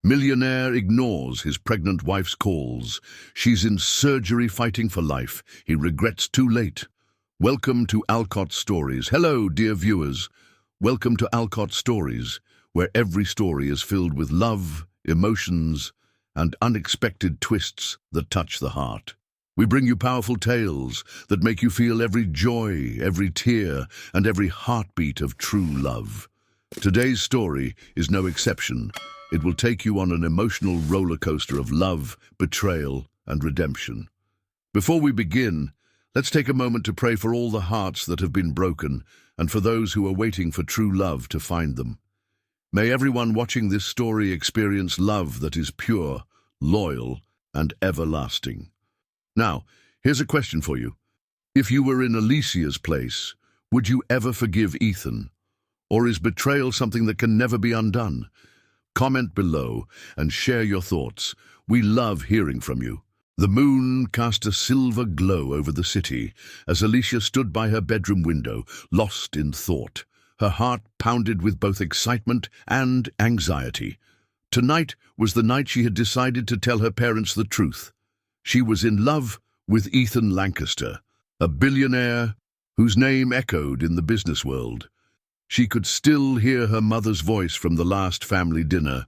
Millionaire ignores his pregnant wife's calls. She's in surgery fighting for life. He regrets too late. Welcome to Alcott Stories. Hello, dear viewers. Welcome to Alcott Stories, where every story is filled with love, emotions, and unexpected twists that touch the heart. We bring you powerful tales that make you feel every joy, every tear, and every heartbeat of true love. Today's story is no exception. It will take you on an emotional roller coaster of love, betrayal, and redemption. Before we begin, let's take a moment to pray for all the hearts that have been broken and for those who are waiting for true love to find them. May everyone watching this story experience love that is pure, loyal, and everlasting. Now, here's a question for you. If you were in Alicia's place, would you ever forgive Ethan? Or is betrayal something that can never be undone? Comment below and share your thoughts. We love hearing from you. The moon cast a silver glow over the city as Alicia stood by her bedroom window, lost in thought. Her heart pounded with both excitement and anxiety. Tonight was the night she had decided to tell her parents the truth. She was in love with Ethan Lancaster, a billionaire whose name echoed in the business world. She could still hear her mother's voice from the last family dinner.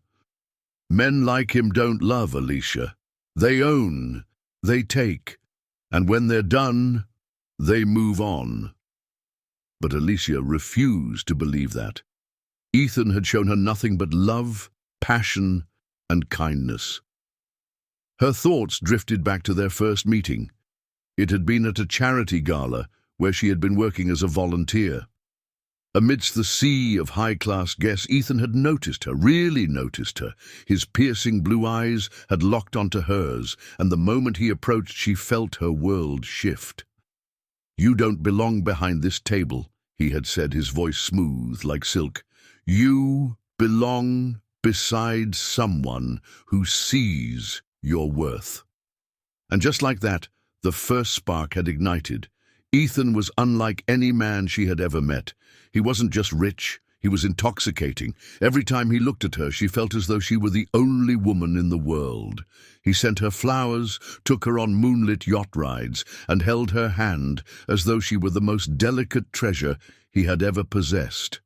Men like him don't love Alicia. They own, they take, and when they're done, they move on. But Alicia refused to believe that. Ethan had shown her nothing but love, passion, and kindness. Her thoughts drifted back to their first meeting. It had been at a charity gala where she had been working as a volunteer. Amidst the sea of high-class guests, Ethan had noticed her, really noticed her. His piercing blue eyes had locked onto hers, and the moment he approached, she felt her world shift. "You don't belong behind this table," he had said, his voice smooth like silk. "You belong beside someone who sees your worth." And just like that, the first spark had ignited. Ethan was unlike any man she had ever met. He wasn't just rich, he was intoxicating. Every time he looked at her, she felt as though she were the only woman in the world. He sent her flowers, took her on moonlit yacht rides, and held her hand as though she were the most delicate treasure he had ever possessed.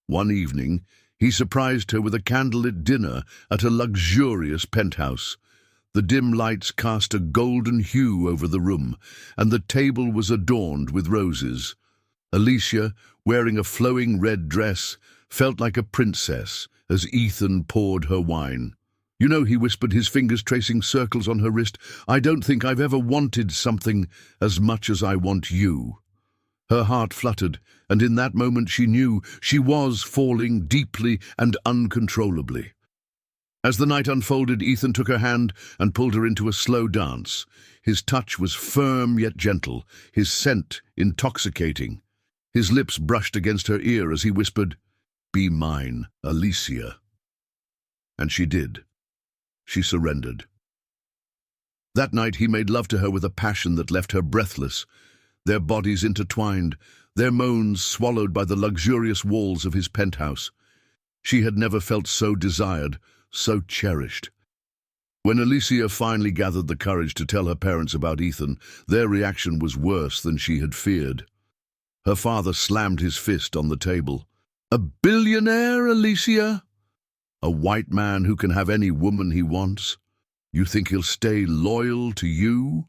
One evening, he surprised her with a candlelit dinner at a luxurious penthouse. The dim lights cast a golden hue over the room, and the table was adorned with roses. Alicia, wearing a flowing red dress, felt like a princess as Ethan poured her wine. "You know," he whispered, his fingers tracing circles on her wrist, "I don't think I've ever wanted something as much as I want you." Her heart fluttered, and in that moment she knew she was falling deeply and uncontrollably. As the night unfolded, Ethan took her hand and pulled her into a slow dance. His touch was firm yet gentle, his scent intoxicating. His lips brushed against her ear as he whispered, "Be mine, Alicia." And she did. She surrendered. That night he made love to her with a passion that left her breathless, their bodies intertwined, their moans swallowed by the luxurious walls of his penthouse. She had never felt so desired, so cherished. When Alicia finally gathered the courage to tell her parents about Ethan, their reaction was worse than she had feared. Her father slammed his fist on the table. "A billionaire, Alicia? A white man who can have any woman he wants? You think he'll stay loyal to you?"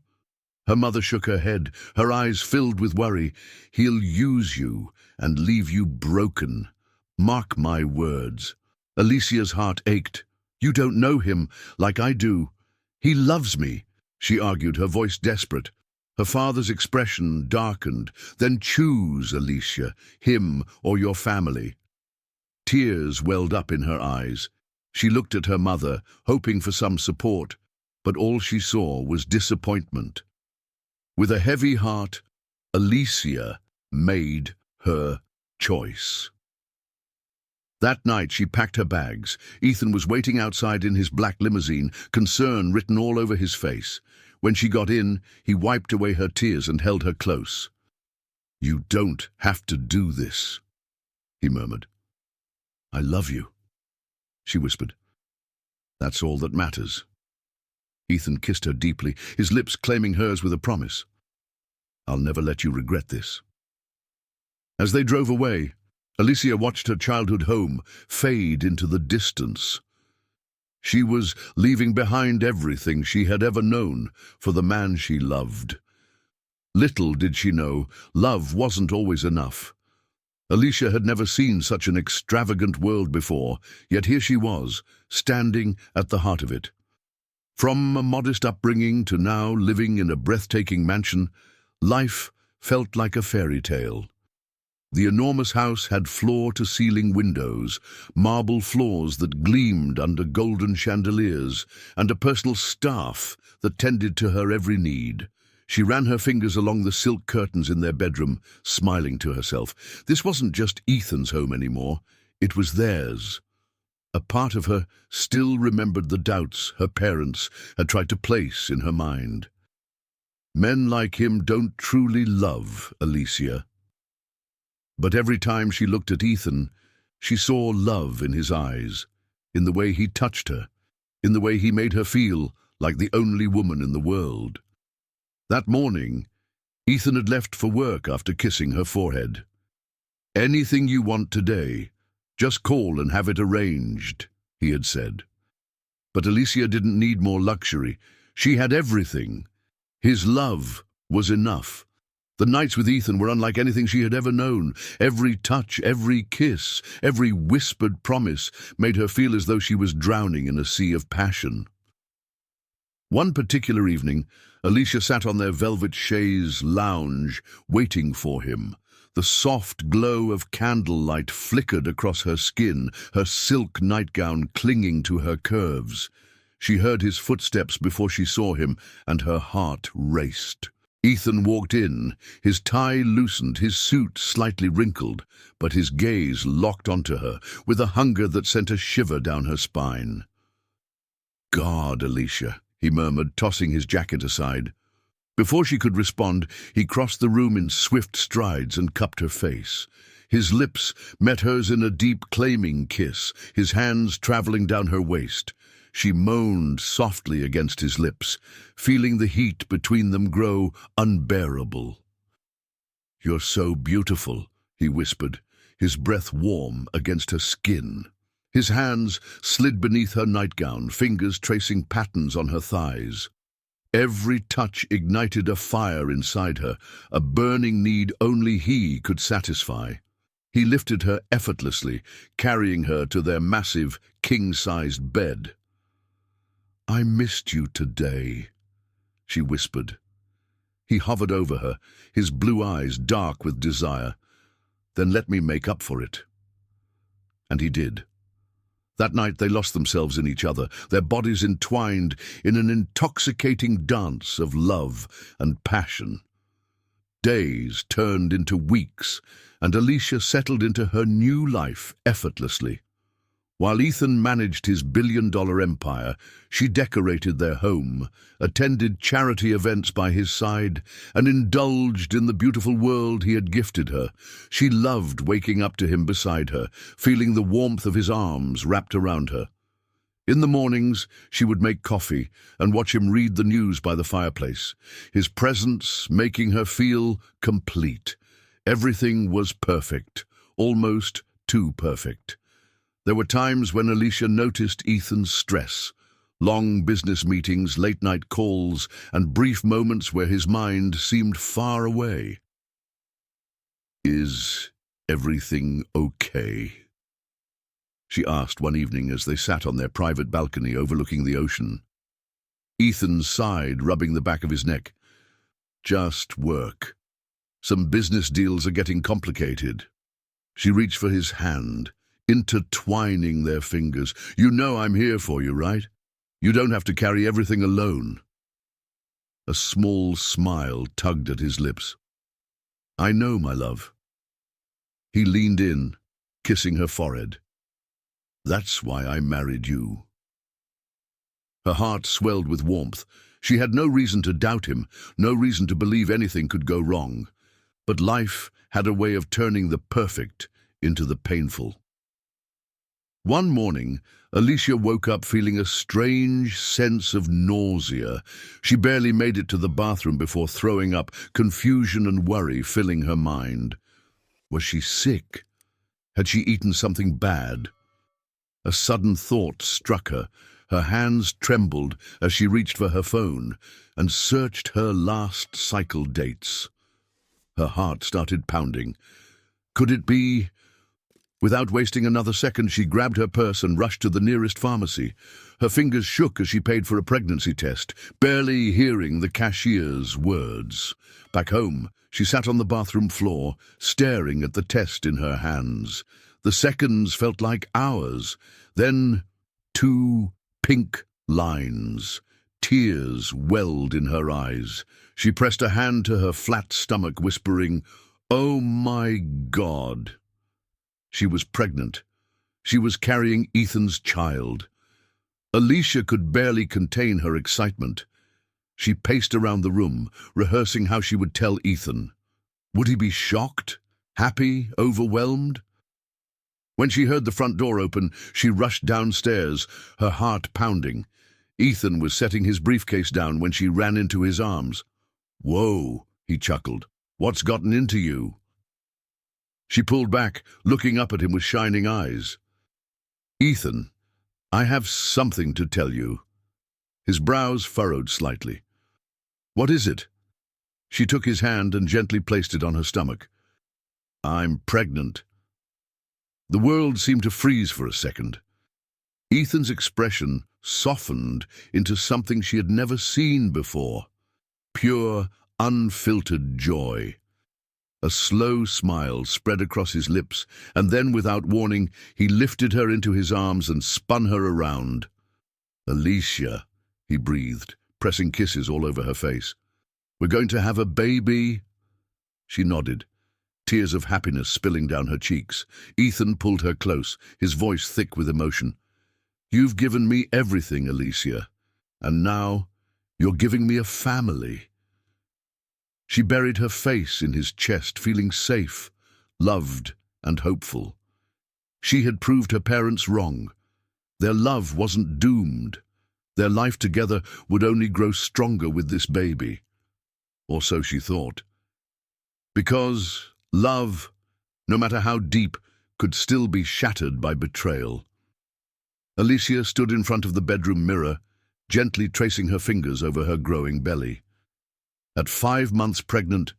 Her mother shook her head, her eyes filled with worry. "He'll use you and leave you broken. Mark my words." Alicia's heart ached. "You don't know him like I do. He loves me," she argued, her voice desperate. Her father's expression darkened. "Then choose, Alicia, him or your family." Tears welled up in her eyes. She looked at her mother, hoping for some support, but all she saw was disappointment. With a heavy heart, Alicia made her choice. That night she packed her bags. Ethan was waiting outside in his black limousine, concern written all over his face. When she got in, he wiped away her tears and held her close. "You don't have to do this," he murmured. "I love you," she whispered. That's all that matters. Ethan kissed her deeply, his lips claiming hers with a promise. I'll never let you regret this. As they drove away, Alicia watched her childhood home fade into the distance. She was leaving behind everything she had ever known for the man she loved. Little did she know, love wasn't always enough. Alicia had never seen such an extravagant world before, yet here she was, standing at the heart of it. From a modest upbringing to now living in a breathtaking mansion, life felt like a fairy tale. The enormous house had floor-to-ceiling windows, marble floors that gleamed under golden chandeliers, and a personal staff that tended to her every need. She ran her fingers along the silk curtains in their bedroom, smiling to herself. This wasn't just Ethan's home anymore, it was theirs. A part of her still remembered the doubts her parents had tried to place in her mind. Men like him don't truly love Alicia. But every time she looked at Ethan, she saw love in his eyes, in the way he touched her, in the way he made her feel like the only woman in the world. That morning, Ethan had left for work after kissing her forehead. "Anything you want today, just call and have it arranged," he had said. But Alicia didn't need more luxury. She had everything. His love was enough. The nights with Ethan were unlike anything she had ever known. Every touch, every kiss, every whispered promise made her feel as though she was drowning in a sea of passion. One particular evening, Alicia sat on their velvet chaise lounge, waiting for him. The soft glow of candlelight flickered across her skin, her silk nightgown clinging to her curves. She heard his footsteps before she saw him, and her heart raced. Ethan walked in, his tie loosened, his suit slightly wrinkled, but his gaze locked onto her with a hunger that sent a shiver down her spine. "God, Alicia," he murmured, tossing his jacket aside. Before she could respond, he crossed the room in swift strides and cupped her face. His lips met hers in a deep, claiming kiss, his hands traveling down her waist. She moaned softly against his lips, feeling the heat between them grow unbearable. "You're so beautiful," he whispered, his breath warm against her skin. His hands slid beneath her nightgown, fingers tracing patterns on her thighs. Every touch ignited a fire inside her, a burning need only he could satisfy. He lifted her effortlessly, carrying her to their massive, king-sized bed. "I missed you today," she whispered. He hovered over her, his blue eyes dark with desire. "Then let me make up for it." And he did. That night they lost themselves in each other, their bodies entwined in an intoxicating dance of love and passion. Days turned into weeks, and Alicia settled into her new life effortlessly. While Ethan managed his billion-dollar empire, she decorated their home, attended charity events by his side, and indulged in the beautiful world he had gifted her. She loved waking up to him beside her, feeling the warmth of his arms wrapped around her. In the mornings, she would make coffee and watch him read the news by the fireplace, his presence making her feel complete. Everything was perfect, almost too perfect. There were times when Alicia noticed Ethan's stress, long business meetings, late-night calls, and brief moments where his mind seemed far away. "Is everything okay?" she asked one evening as they sat on their private balcony overlooking the ocean. Ethan sighed, rubbing the back of his neck. "Just work. Some business deals are getting complicated." She reached for his hand, intertwining their fingers. "You know I'm here for you, right? You don't have to carry everything alone." A small smile tugged at his lips. "I know, my love." He leaned in, kissing her forehead. "That's why I married you." Her heart swelled with warmth. She had no reason to doubt him, no reason to believe anything could go wrong. But life had a way of turning the perfect into the painful. One morning, Alicia woke up feeling a strange sense of nausea. She barely made it to the bathroom before throwing up, confusion and worry filling her mind. Was she sick? Had she eaten something bad? A sudden thought struck her. Her hands trembled as she reached for her phone and searched her last cycle dates. Her heart started pounding. Could it be? Without wasting another second, she grabbed her purse and rushed to the nearest pharmacy. Her fingers shook as she paid for a pregnancy test, barely hearing the cashier's words. Back home, she sat on the bathroom floor, staring at the test in her hands. The seconds felt like hours. Then, 2 pink lines. Tears welled in her eyes. She pressed a hand to her flat stomach, whispering, "Oh my God." She was pregnant. She was carrying Ethan's child. Alicia could barely contain her excitement. She paced around the room, rehearsing how she would tell Ethan. Would he be shocked, happy, overwhelmed? When she heard the front door open, she rushed downstairs, her heart pounding. Ethan was setting his briefcase down when she ran into his arms. "Whoa," he chuckled. "What's gotten into you?" She pulled back, looking up at him with shining eyes. "Ethan, I have something to tell you." His brows furrowed slightly. "What is it?" She took his hand and gently placed it on her stomach. "I'm pregnant." The world seemed to freeze for a second. Ethan's expression softened into something she had never seen before. Pure, unfiltered joy. A slow smile spread across his lips, and then, without warning, he lifted her into his arms and spun her around. "Alicia," he breathed, pressing kisses all over her face. "We're going to have a baby?" She nodded, tears of happiness spilling down her cheeks. Ethan pulled her close, his voice thick with emotion. "You've given me everything, Alicia, and now you're giving me a family." She buried her face in his chest, feeling safe, loved, and hopeful. She had proved her parents wrong. Their love wasn't doomed. Their life together would only grow stronger with this baby. Or so she thought. Because love, no matter how deep, could still be shattered by betrayal. Alicia stood in front of the bedroom mirror, gently tracing her fingers over her growing belly. At 5 months pregnant,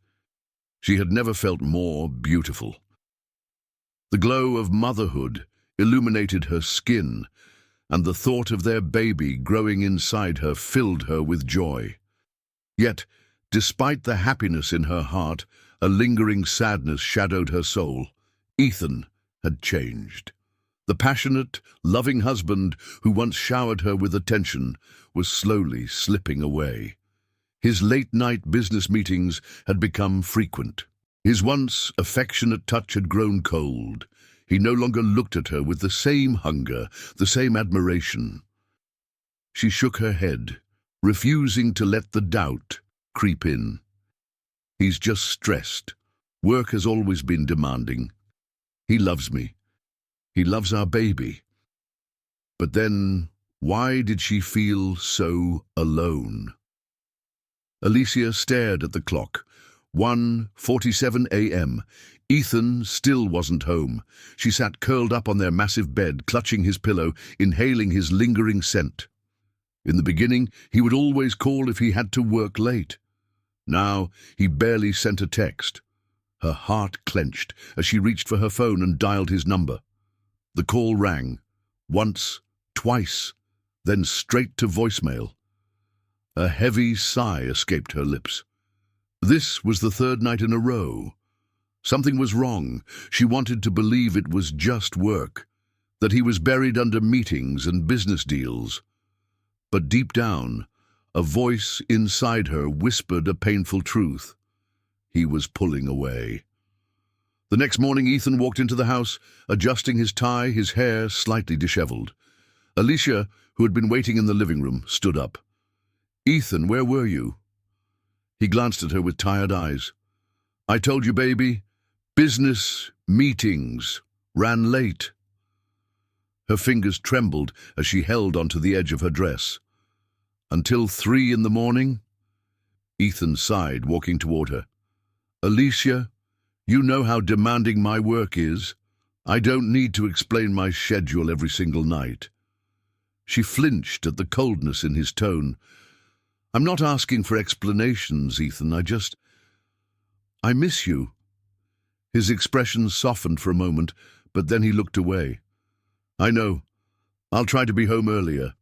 she had never felt more beautiful. The glow of motherhood illuminated her skin, and the thought of their baby growing inside her filled her with joy. Yet, despite the happiness in her heart, a lingering sadness shadowed her soul. Ethan had changed. The passionate, loving husband who once showered her with attention was slowly slipping away. His late-night business meetings had become frequent. His once affectionate touch had grown cold. He no longer looked at her with the same hunger, the same admiration. She shook her head, refusing to let the doubt creep in. "He's just stressed. Work has always been demanding. He loves me. He loves our baby." But then, why did she feel so alone? Alicia stared at the clock. 1:47 a.m. Ethan still wasn't home. She sat curled up on their massive bed, clutching his pillow, inhaling his lingering scent. In the beginning, he would always call if he had to work late. Now, he barely sent a text. Her heart clenched as she reached for her phone and dialed his number. The call rang. Once, twice, then straight to voicemail. A heavy sigh escaped her lips. This was the 3rd night in a row. Something was wrong. She wanted to believe it was just work, that he was buried under meetings and business deals. But deep down, a voice inside her whispered a painful truth. He was pulling away. The next morning, Ethan walked into the house, adjusting his tie, his hair slightly disheveled. Alicia, who had been waiting in the living room, stood up. "Ethan, where were you?" He glanced at her with tired eyes. "I told you, baby. Business meetings. Ran late." Her fingers trembled as she held onto the edge of her dress. Until 3 in the morning? Ethan sighed, walking toward her. Alicia, you know how demanding my work is. I don't need to explain my schedule every single night. She flinched at the coldness in his tone. I'm not asking for explanations, Ethan. I miss you. His expression softened for a moment, but then he looked away. I know. I'll try to be home earlier.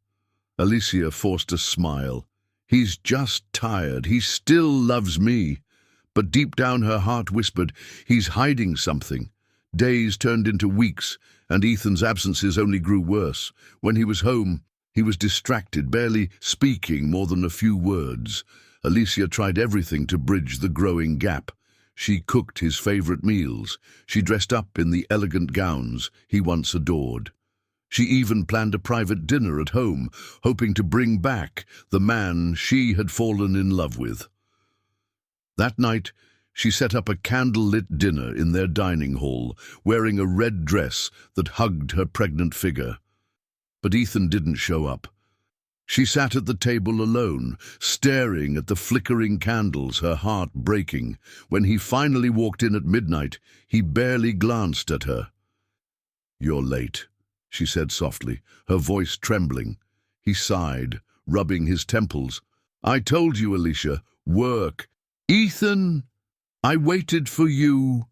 Alicia forced a smile. He's just tired. He still loves me. But deep down her heart whispered, he's hiding something. Days turned into weeks, and Ethan's absences only grew worse. When he was home, he was distracted, barely speaking more than a few words. Alicia tried everything to bridge the growing gap. She cooked his favorite meals. She dressed up in the elegant gowns he once adored. She even planned a private dinner at home, hoping to bring back the man she had fallen in love with. That night, she set up a candle-lit dinner in their dining hall, wearing a red dress that hugged her pregnant figure. But Ethan didn't show up. She sat at the table alone, staring at the flickering candles, her heart breaking. When he finally walked in at midnight, he barely glanced at her. You're late, she said softly, her voice trembling. He sighed, rubbing his temples. I told you, Alicia, work. Ethan, I waited for you.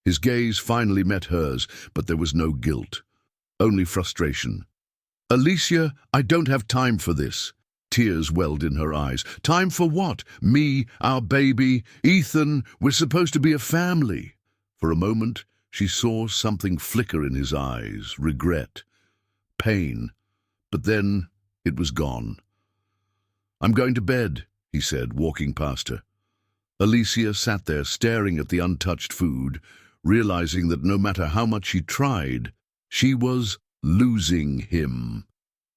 His gaze finally met hers, but there was no guilt, only frustration. Alicia, I don't have time for this. Tears welled in her eyes. Time for what? Me, our baby, Ethan, we're supposed to be a family. For a moment, she saw something flicker in his eyes, regret, pain, but then it was gone. I'm going to bed, he said, walking past her. Alicia sat there staring at the untouched food, realizing that no matter how much she tried, she was losing him.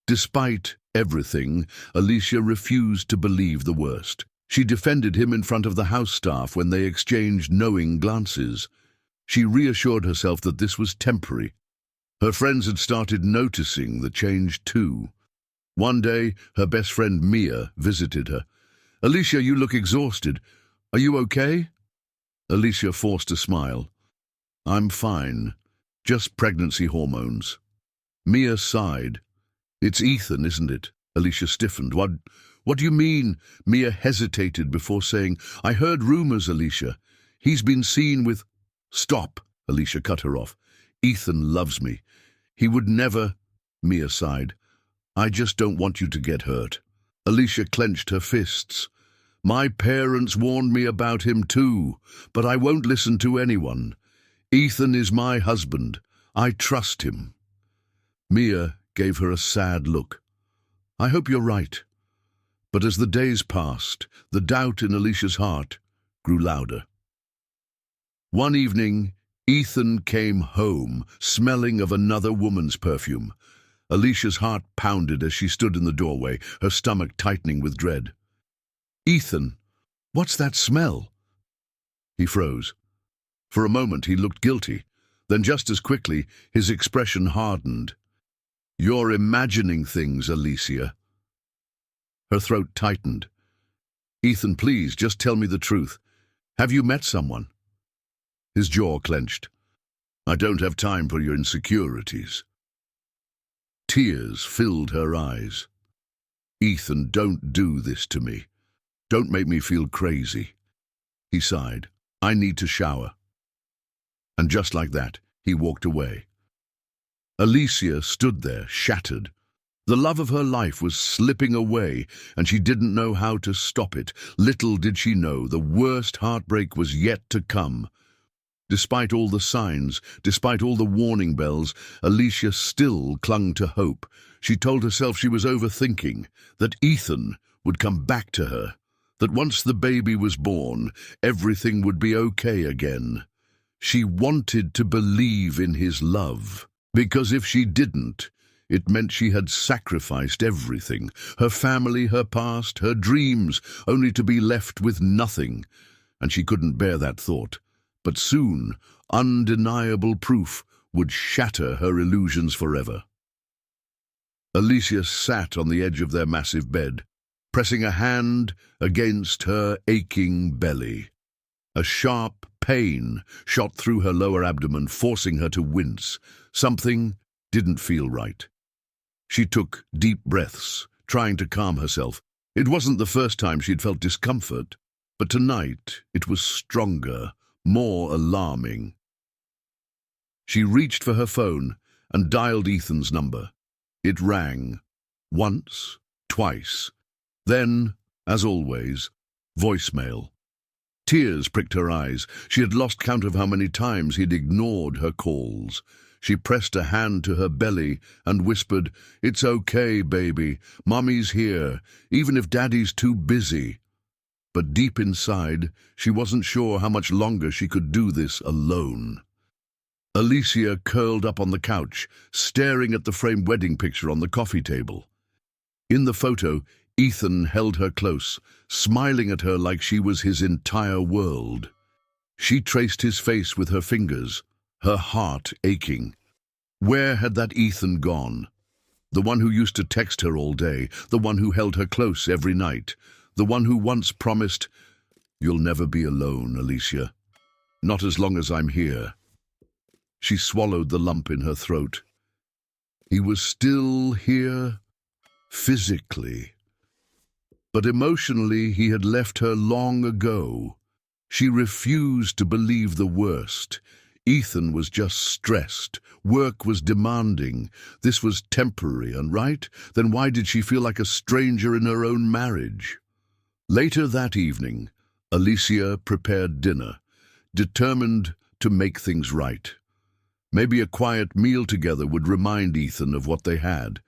Despite everything, Alicia refused to believe the worst. She defended him in front of the house staff when they exchanged knowing glances. She reassured herself that this was temporary. Her friends had started noticing the change too. One day, her best friend Mia visited her. Alicia, you look exhausted. Are you okay? Alicia forced a smile. I'm fine. Just pregnancy hormones. Mia sighed. It's Ethan, isn't it? Alicia stiffened. What do you mean? Mia hesitated before saying, I heard rumors, Alicia. He's been seen with... Stop, Alicia cut her off. Ethan loves me. He would never... Mia sighed. I just don't want you to get hurt. Alicia clenched her fists. My parents warned me about him too, but I won't listen to anyone. Ethan is my husband. I trust him. Mia gave her a sad look. I hope you're right. But as the days passed, the doubt in Alicia's heart grew louder. One evening, Ethan came home, smelling of another woman's perfume. Alicia's heart pounded as she stood in the doorway, her stomach tightening with dread. Ethan, what's that smell? He froze. For a moment he looked guilty. Then just as quickly, his expression hardened. You're imagining things, Alicia. Her throat tightened. Ethan, please, just tell me the truth. Have you met someone? His jaw clenched. I don't have time for your insecurities. Tears filled her eyes. Ethan, don't do this to me. Don't make me feel crazy. He sighed. I need to shower. And just like that, he walked away. Alicia stood there, shattered. The love of her life was slipping away, and she didn't know how to stop it. Little did she know the worst heartbreak was yet to come. Despite all the signs, despite all the warning bells, Alicia still clung to hope. She told herself she was overthinking, that Ethan would come back to her, that once the baby was born, everything would be okay again. She wanted to believe in his love, because if she didn't, it meant she had sacrificed everything, her family, her past, her dreams, only to be left with nothing. And she couldn't bear that thought. But soon, undeniable proof would shatter her illusions forever. Alicia sat on the edge of their massive bed, pressing a hand against her aching belly. A sharp pain shot through her lower abdomen, forcing her to wince. Something didn't feel right. She took deep breaths, trying to calm herself. It wasn't the first time she'd felt discomfort, but tonight it was stronger, more alarming. She reached for her phone and dialed Ethan's number. It rang. Once, twice. Then, as always, voicemail. Tears pricked her eyes. She had lost count of how many times he'd ignored her calls. She pressed a hand to her belly and whispered, "It's okay, baby. Mommy's here, even if Daddy's too busy." But deep inside, she wasn't sure how much longer she could do this alone. Alicia curled up on the couch, staring at the framed wedding picture on the coffee table. In the photo, Ethan held her close, smiling at her like she was his entire world. She traced his face with her fingers, her heart aching. Where had that Ethan gone? The one who used to text her all day, the one who held her close every night, the one who once promised, "You'll never be alone, Alicia. Not as long as I'm here." She swallowed the lump in her throat. He was still here, physically. But emotionally, he had left her long ago. She refused to believe the worst. Ethan was just stressed. Work was demanding. This was temporary, and right? Then why did she feel like a stranger in her own marriage? Later that evening, Alicia prepared dinner, determined to make things right. Maybe a quiet meal together would remind Ethan of what they had.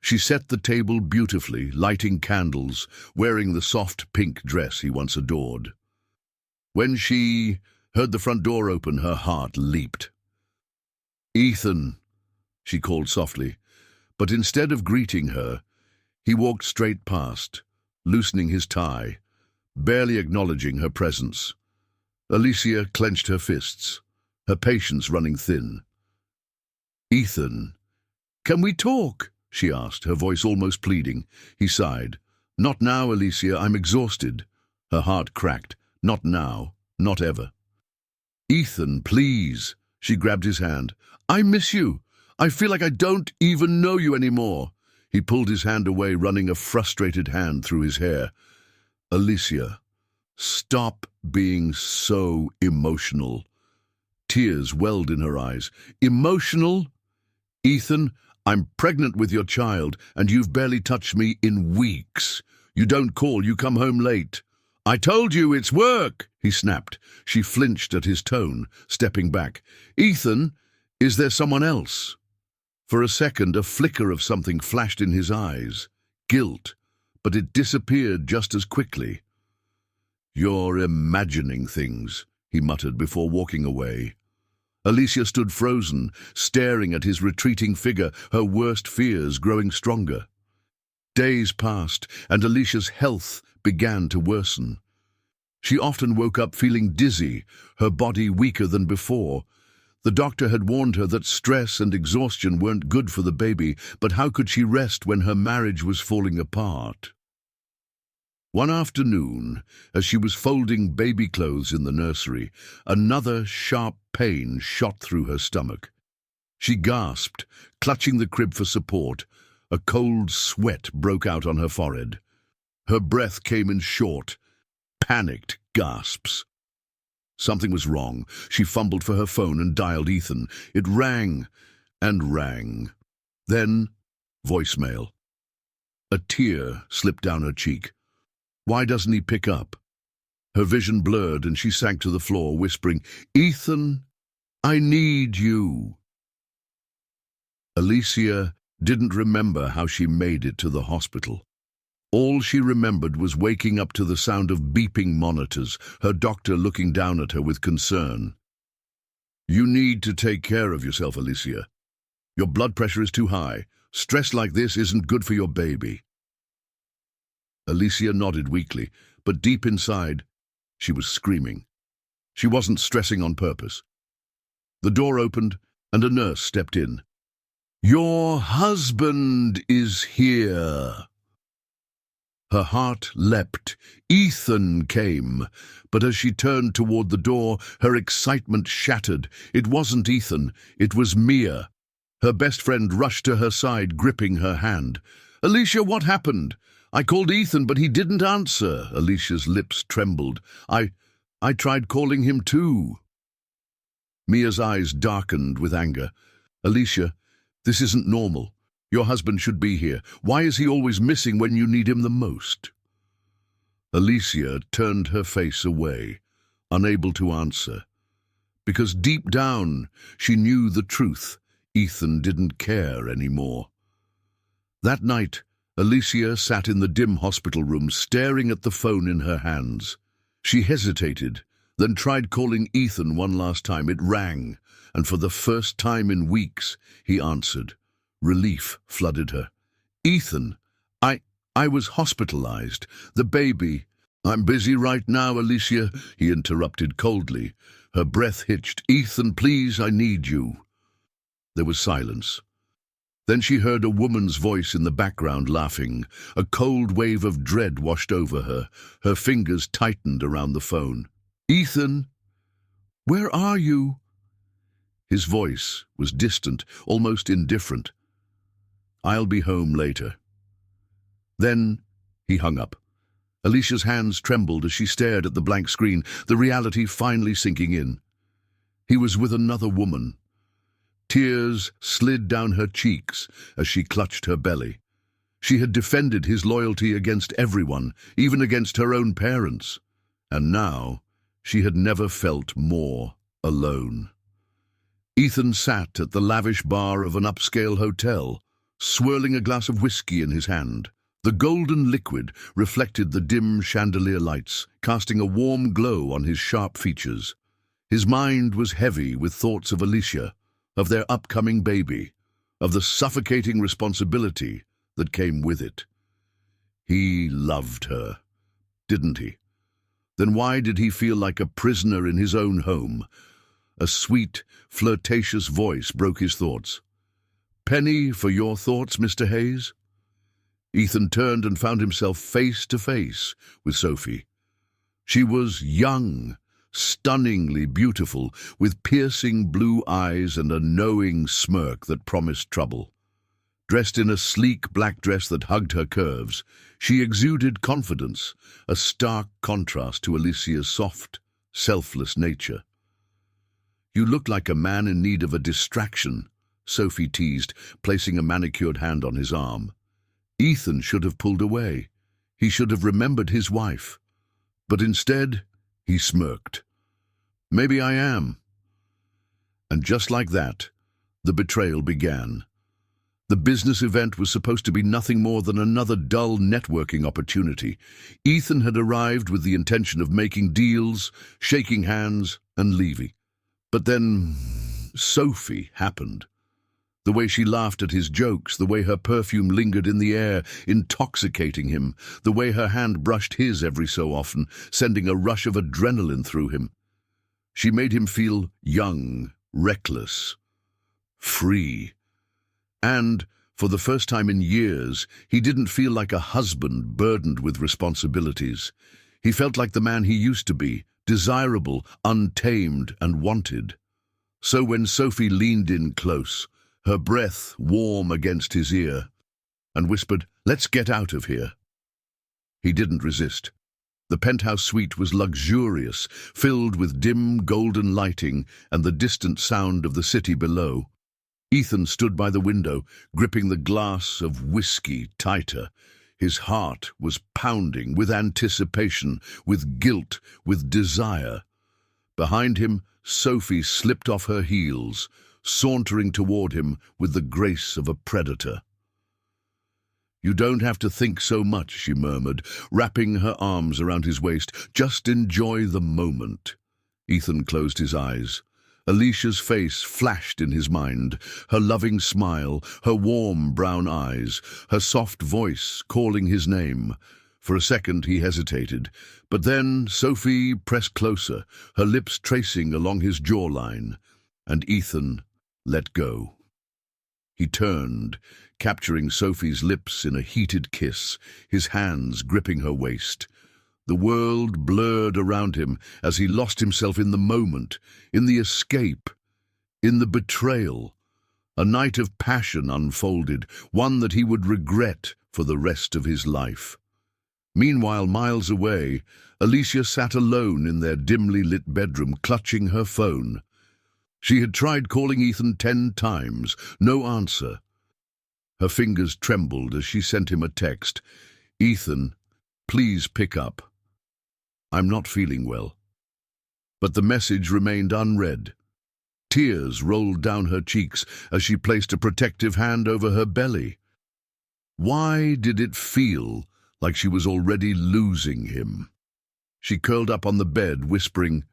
She set the table beautifully, lighting candles, wearing the soft pink dress he once adored. When she heard the front door open, her heart leaped. "Ethan," she called softly, but instead of greeting her, he walked straight past, loosening his tie, barely acknowledging her presence. Alicia clenched her fists, her patience running thin. "Ethan, can we talk?" she asked, her voice almost pleading. He sighed. "Not now, Alicia, I'm exhausted." Her heart cracked. "Not now, not ever." "Ethan, please." She grabbed his hand. "I miss you. I feel like I don't even know you anymore." He pulled his hand away, running a frustrated hand through his hair. "Alicia, stop being so emotional." Tears welled in her eyes. "Emotional? Ethan, I'm pregnant with your child, and you've barely touched me in weeks. You don't call, you come home late." "I told you it's work," he snapped. She flinched at his tone, stepping back. "Ethan, is there someone else?" For a second, a flicker of something flashed in his eyes. Guilt, but it disappeared just as quickly. "You're imagining things," he muttered before walking away. Alicia stood frozen, staring at his retreating figure, her worst fears growing stronger. Days passed, and Alicia's health began to worsen. She often woke up feeling dizzy, her body weaker than before. The doctor had warned her that stress and exhaustion weren't good for the baby, but how could she rest when her marriage was falling apart? One afternoon, as she was folding baby clothes in the nursery, another sharp pain shot through her stomach. She gasped, clutching the crib for support. A cold sweat broke out on her forehead. Her breath came in short, panicked gasps. Something was wrong. She fumbled for her phone and dialed Ethan. It rang and rang. Then, voicemail. A tear slipped down her cheek. Why doesn't he pick up? Her vision blurred and she sank to the floor, whispering, "Ethan, I need you." Alicia didn't remember how she made it to the hospital. All she remembered was waking up to the sound of beeping monitors, her doctor looking down at her with concern. "You need to take care of yourself, Alicia. Your blood pressure is too high. Stress like this isn't good for your baby." Alicia nodded weakly, but deep inside, she was screaming. She wasn't stressing on purpose. The door opened, and a nurse stepped in. Your husband is here. Her heart leapt. Ethan came. But as she turned toward the door, her excitement shattered. It wasn't Ethan. It was Mia. Her best friend rushed to her side, gripping her hand. "Alicia, what happened? I called Ethan, but he didn't answer." Alicia's lips trembled. I tried calling him too." Mia's eyes darkened with anger. "Alicia, this isn't normal. Your husband should be here. Why is he always missing when you need him the most?" Alicia turned her face away, unable to answer. Because deep down, she knew the truth. Ethan didn't care anymore. That night, Alicia sat in the dim hospital room, staring at the phone in her hands. She hesitated, then tried calling Ethan one last time. It rang, and for the first time in weeks, he answered. Relief flooded her. "Ethan, I was hospitalized. The baby—" "I'm busy right now, Alicia," he interrupted coldly. Her breath hitched. "Ethan, please, I need you." There was silence. Then she heard a woman's voice in the background laughing. A cold wave of dread washed over her. Her fingers tightened around the phone. "Ethan, where are you?" His voice was distant, almost indifferent. "I'll be home later." Then he hung up. Alicia's hands trembled as she stared at the blank screen, the reality finally sinking in. He was with another woman. Tears slid down her cheeks as she clutched her belly. She had defended his loyalty against everyone, even against her own parents. And now she had never felt more alone. Ethan sat at the lavish bar of an upscale hotel, swirling a glass of whiskey in his hand. The golden liquid reflected the dim chandelier lights, casting a warm glow on his sharp features. His mind was heavy with thoughts of Alicia, of their upcoming baby, of the suffocating responsibility that came with it. He loved her, didn't he? Then why did he feel like a prisoner in his own home? A sweet, flirtatious voice broke his thoughts. "Penny for your thoughts, Mr. Hayes?" Ethan turned and found himself face to face with Sophie. She was young, stunningly beautiful, with piercing blue eyes and a knowing smirk that promised trouble. Dressed in a sleek black dress that hugged her curves, she exuded confidence, a stark contrast to Alicia's soft, selfless nature. "You look like a man in need of a distraction," Sophie teased, placing a manicured hand on his arm. Ethan should have pulled away. He should have remembered his wife. But instead, he smirked. "Maybe I am." And just like that, the betrayal began. The business event was supposed to be nothing more than another dull networking opportunity. Ethan had arrived with the intention of making deals, shaking hands, and leaving. But then Sophie happened. The way she laughed at his jokes, the way her perfume lingered in the air, intoxicating him, the way her hand brushed his every so often, sending a rush of adrenaline through him. She made him feel young, reckless, free. And, for the first time in years, he didn't feel like a husband burdened with responsibilities. He felt like the man he used to be, desirable, untamed, and wanted. So when Sophie leaned in close, her breath warm against his ear, and whispered, "Let's get out of here," he didn't resist. The penthouse suite was luxurious, filled with dim golden lighting and the distant sound of the city below. Ethan stood by the window, gripping the glass of whiskey tighter. His heart was pounding with anticipation, with guilt, with desire. Behind him, Sophie slipped off her heels, sauntering toward him with the grace of a predator. "You don't have to think so much," she murmured, wrapping her arms around his waist. "Just enjoy the moment." Ethan closed his eyes. Alicia's face flashed in his mind, her loving smile, her warm brown eyes, her soft voice calling his name. For a second he hesitated, but then Sophie pressed closer, her lips tracing along his jawline, and Ethan let go. He turned, capturing Sophie's lips in a heated kiss, his hands gripping her waist. The world blurred around him as he lost himself in the moment, in the escape, in the betrayal. A night of passion unfolded, one that he would regret for the rest of his life. Meanwhile, miles away, Alicia sat alone in their dimly lit bedroom, clutching her phone. She had tried calling Ethan 10 times, no answer. Her fingers trembled as she sent him a text. "Ethan, please pick up. I'm not feeling well." But the message remained unread. Tears rolled down her cheeks as she placed a protective hand over her belly. Why did it feel like she was already losing him? She curled up on the bed, whispering,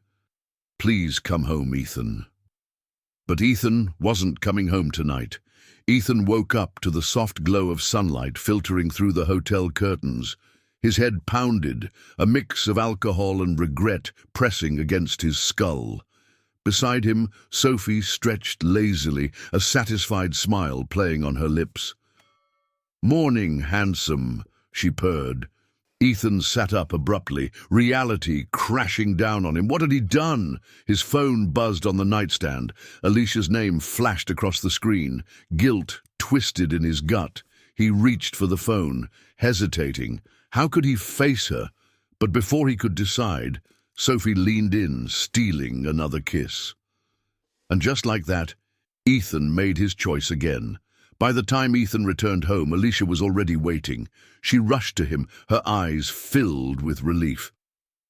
"Please come home, Ethan." But Ethan wasn't coming home tonight. Ethan woke up to the soft glow of sunlight filtering through the hotel curtains. His head pounded, a mix of alcohol and regret pressing against his skull. Beside him, Sophie stretched lazily, a satisfied smile playing on her lips. "Morning, handsome," she purred. Ethan sat up abruptly, reality crashing down on him. What had he done? His phone buzzed on the nightstand. Alicia's name flashed across the screen. Guilt twisted in his gut. He reached for the phone, hesitating. How could he face her? But before he could decide, Sophie leaned in, stealing another kiss. And just like that, Ethan made his choice again. By the time Ethan returned home, Alicia was already waiting. She rushed to him, her eyes filled with relief.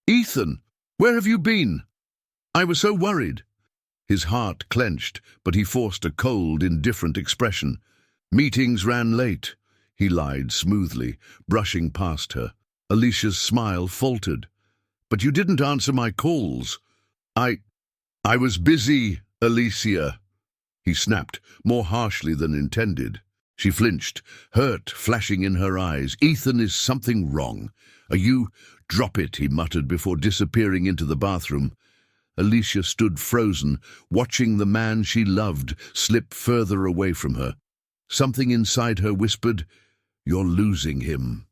"Ethan, where have you been? I was so worried." His heart clenched, but he forced a cold, indifferent expression. "Meetings ran late," he lied smoothly, brushing past her. Alicia's smile faltered. "But you didn't answer my calls." I was busy, Alicia," he snapped, more harshly than intended. She flinched, hurt flashing in her eyes. "Ethan, is something wrong? Are you—" "Drop it," he muttered before disappearing into the bathroom. Alicia stood frozen, watching the man she loved slip further away from her. Something inside her whispered, "You're losing him."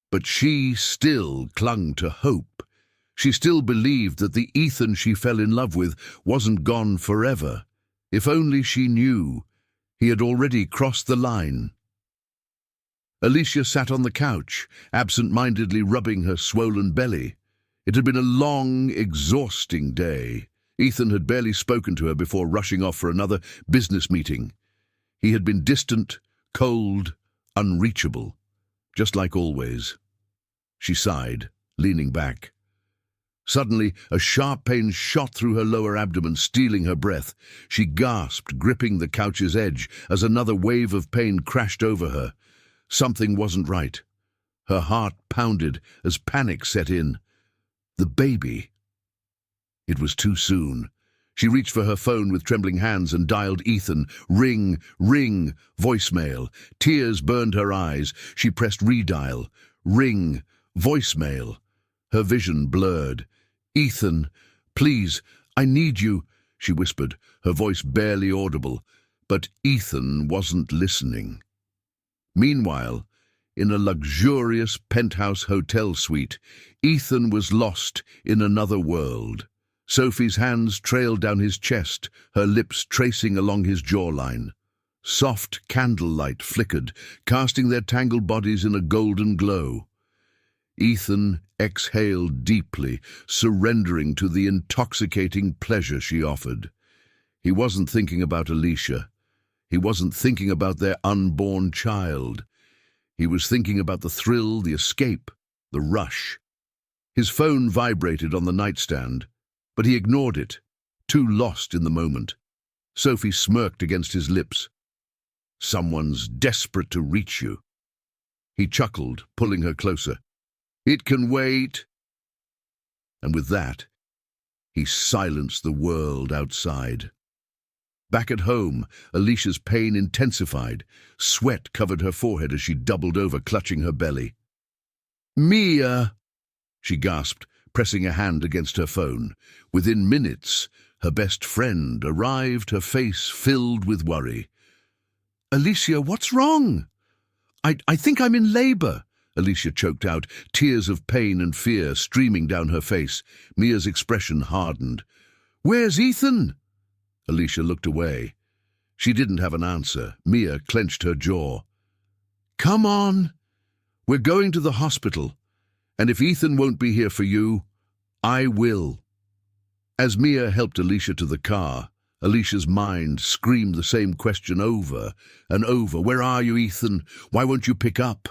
But she still clung to hope. She still believed that the Ethan she fell in love with wasn't gone forever. If only she knew. He had already crossed the line. Alicia sat on the couch, absent-mindedly rubbing her swollen belly. It had been a long, exhausting day. Ethan had barely spoken to her before rushing off for another business meeting. He had been distant, cold, unreachable, just like always. She sighed, leaning back. Suddenly, a sharp pain shot through her lower abdomen, stealing her breath. She gasped, gripping the couch's edge, as another wave of pain crashed over her. Something wasn't right. Her heart pounded as panic set in. The baby. It was too soon. She reached for her phone with trembling hands and dialed Ethan. Ring, ring, voicemail. Tears burned her eyes. She pressed redial. Ring, voicemail. Her vision blurred. "Ethan, please, I need you," she whispered, her voice barely audible. But Ethan wasn't listening. Meanwhile, in a luxurious penthouse hotel suite, Ethan was lost in another world. Sophie's hands trailed down his chest, her lips tracing along his jawline. Soft candlelight flickered, casting their tangled bodies in a golden glow. Ethan exhaled deeply, surrendering to the intoxicating pleasure she offered. He wasn't thinking about Alicia. He wasn't thinking about their unborn child. He was thinking about the thrill, the escape, the rush. His phone vibrated on the nightstand, but he ignored it, too lost in the moment. Sophie smirked against his lips. "Someone's desperate to reach you." He chuckled, pulling her closer. "It can wait." And with that, he silenced the world outside. Back at home, Alicia's pain intensified. Sweat covered her forehead as she doubled over, clutching her belly. "Mia!" she gasped, pressing a hand against her phone. Within minutes, her best friend arrived, her face filled with worry. Alicia, what's wrong? I think I'm in labor, Alicia choked out, tears of pain and fear streaming down her face. Mia's expression hardened. Where's Ethan? Alicia looked away. She didn't have an answer. Mia clenched her jaw. Come on. We're going to the hospital. And if Ethan won't be here for you, I will. As Mia helped Alicia to the car, Alicia's mind screamed the same question over and over. Where are you, Ethan? Why won't you pick up?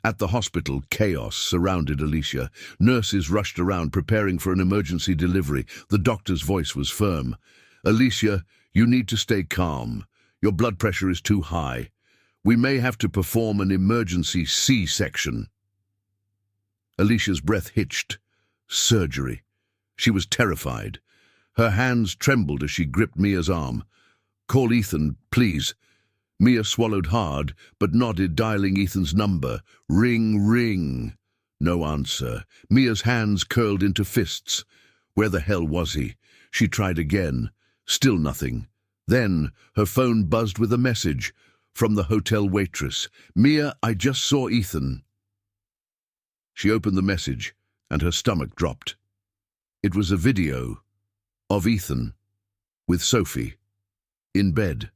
At the hospital, chaos surrounded Alicia. Nurses rushed around preparing for an emergency delivery. The doctor's voice was firm. Alicia, you need to stay calm. Your blood pressure is too high. We may have to perform an emergency C-section. Alicia's breath hitched. Surgery. She was terrified. Her hands trembled as she gripped Mia's arm. Call Ethan, please. Mia swallowed hard, but nodded, dialing Ethan's number. Ring, ring. No answer. Mia's hands curled into fists. Where the hell was he? She tried again. Still nothing. Then her phone buzzed with a message from the hotel waitress. Mia, I just saw Ethan. She opened the message, and her stomach dropped. It was a video of Ethan with Sophie in bed.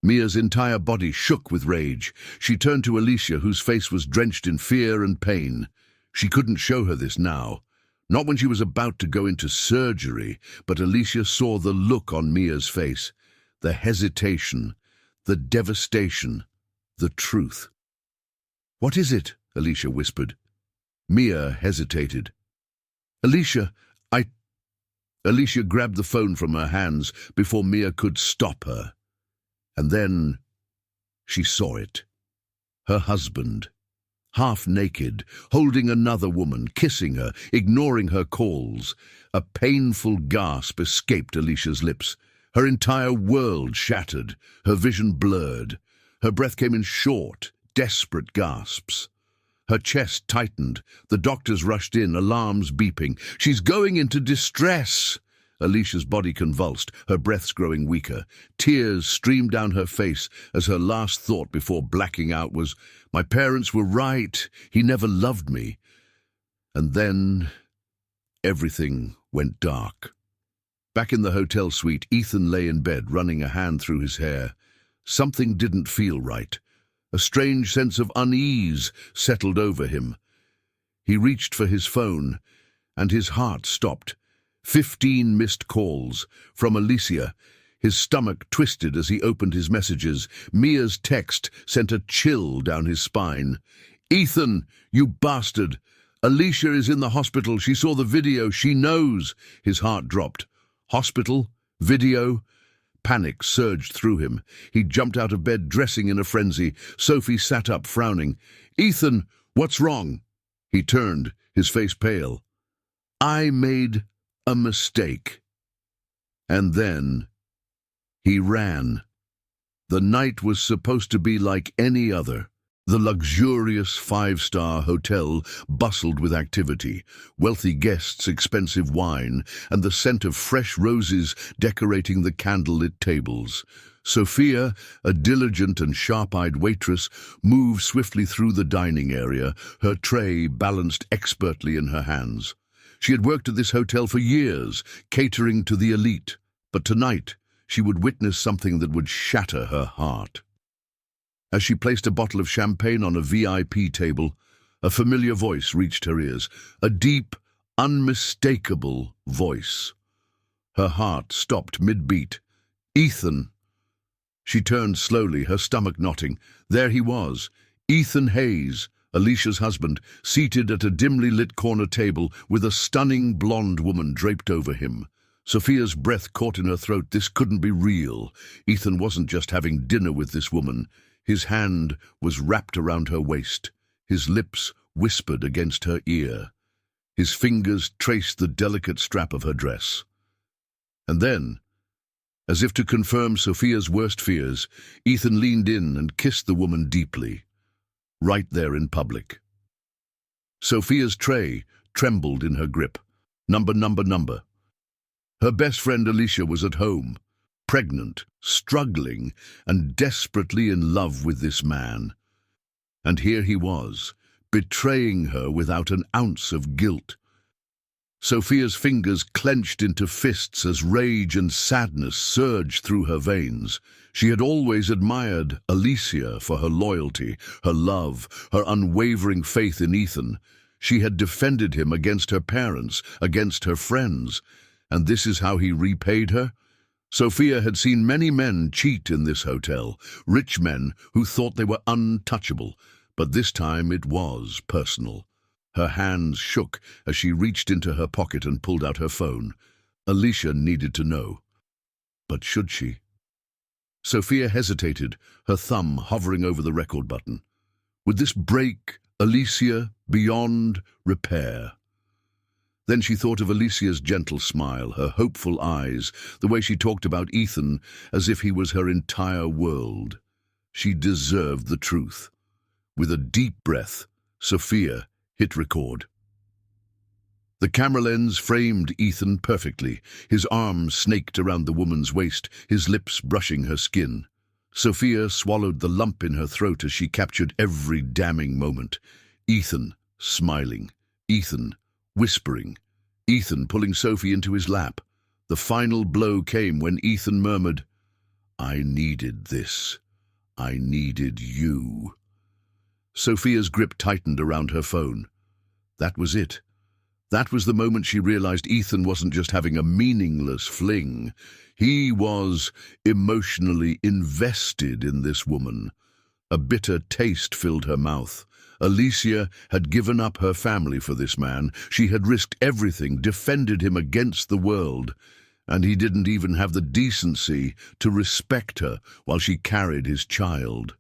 Mia's entire body shook with rage. She turned to Alicia, whose face was drenched in fear and pain. She couldn't show her this now, not when she was about to go into surgery, but Alicia saw the look on Mia's face, the hesitation, the devastation, the truth. What is it? Alicia whispered. Mia hesitated. Alicia, Alicia grabbed the phone from her hands before Mia could stop her. And then she saw it. Her husband, half naked, holding another woman, kissing her, ignoring her calls. A painful gasp escaped Alicia's lips. Her entire world shattered, her vision blurred. Her breath came in short, desperate gasps. Her chest tightened. The doctors rushed in, alarms beeping. She's going into distress. Alicia's body convulsed, her breaths growing weaker. Tears streamed down her face as her last thought before blacking out was, my parents were right. He never loved me. And then everything went dark. Back in the hotel suite, Ethan lay in bed, running a hand through his hair. Something didn't feel right. A strange sense of unease settled over him. He reached for his phone, and his heart stopped. 15 missed calls from Alicia. His stomach twisted as he opened his messages. Mia's text sent a chill down his spine. Ethan, you bastard! Alicia is in the hospital. She saw the video. She knows. His heart dropped. Hospital? Video? Panic surged through him. He jumped out of bed, dressing in a frenzy. Sophie sat up, frowning. Ethan, what's wrong? He turned, his face pale. I made a mistake. And then he ran. The night was supposed to be like any other. The luxurious 5-star hotel bustled with activity, wealthy guests, expensive wine, and the scent of fresh roses decorating the candlelit tables. Sophia, a diligent and sharp-eyed waitress, moved swiftly through the dining area, her tray balanced expertly in her hands. She had worked at this hotel for years, catering to the elite, but tonight she would witness something that would shatter her heart. As she placed a bottle of champagne on a VIP table, a familiar voice reached her ears, a deep, unmistakable voice. Her heart stopped mid-beat. Ethan! She turned slowly, her stomach knotting. There he was, Ethan Hayes, Alicia's husband, seated at a dimly lit corner table with a stunning blonde woman draped over him. Sophia's breath caught in her throat. This couldn't be real. Ethan wasn't just having dinner with this woman. His hand was wrapped around her waist. His lips whispered against her ear. His fingers traced the delicate strap of her dress. And then, as if to confirm Sophia's worst fears, Ethan leaned in and kissed the woman deeply, right there in public. Sophia's tray trembled in her grip. Number. Her best friend Alicia was at home. pregnant, struggling, and desperately in love with this man. And here he was, betraying her without an ounce of guilt. Sophia's fingers clenched into fists as rage and sadness surged through her veins. She had always admired Alicia for her loyalty, her love, her unwavering faith in Ethan. She had defended him against her parents, against her friends. And this is how he repaid her? Sophia had seen many men cheat in this hotel, rich men who thought they were untouchable, but this time it was personal. Her hands shook as she reached into her pocket and pulled out her phone. Alicia needed to know. But should she? Sophia hesitated, her thumb hovering over the record button. Would this break Alicia beyond repair? Then she thought of Alicia's gentle smile, her hopeful eyes, the way she talked about Ethan as if he was her entire world. She deserved the truth. With a deep breath, Sophia hit record. The camera lens framed Ethan perfectly, his arms snaked around the woman's waist, his lips brushing her skin. Sophia swallowed the lump in her throat as she captured every damning moment. Ethan smiling, Ethan whispering, Ethan pulling Sophie into his lap. The final blow came when Ethan murmured, "I needed this. I needed you." Sophia's grip tightened around her phone. That was it. That was the moment she realized Ethan wasn't just having a meaningless fling. He was emotionally invested in this woman. A bitter taste filled her mouth. Alicia had given up her family for this man. She had risked everything, defended him against the world, and he didn't even have the decency to respect her while she carried his child.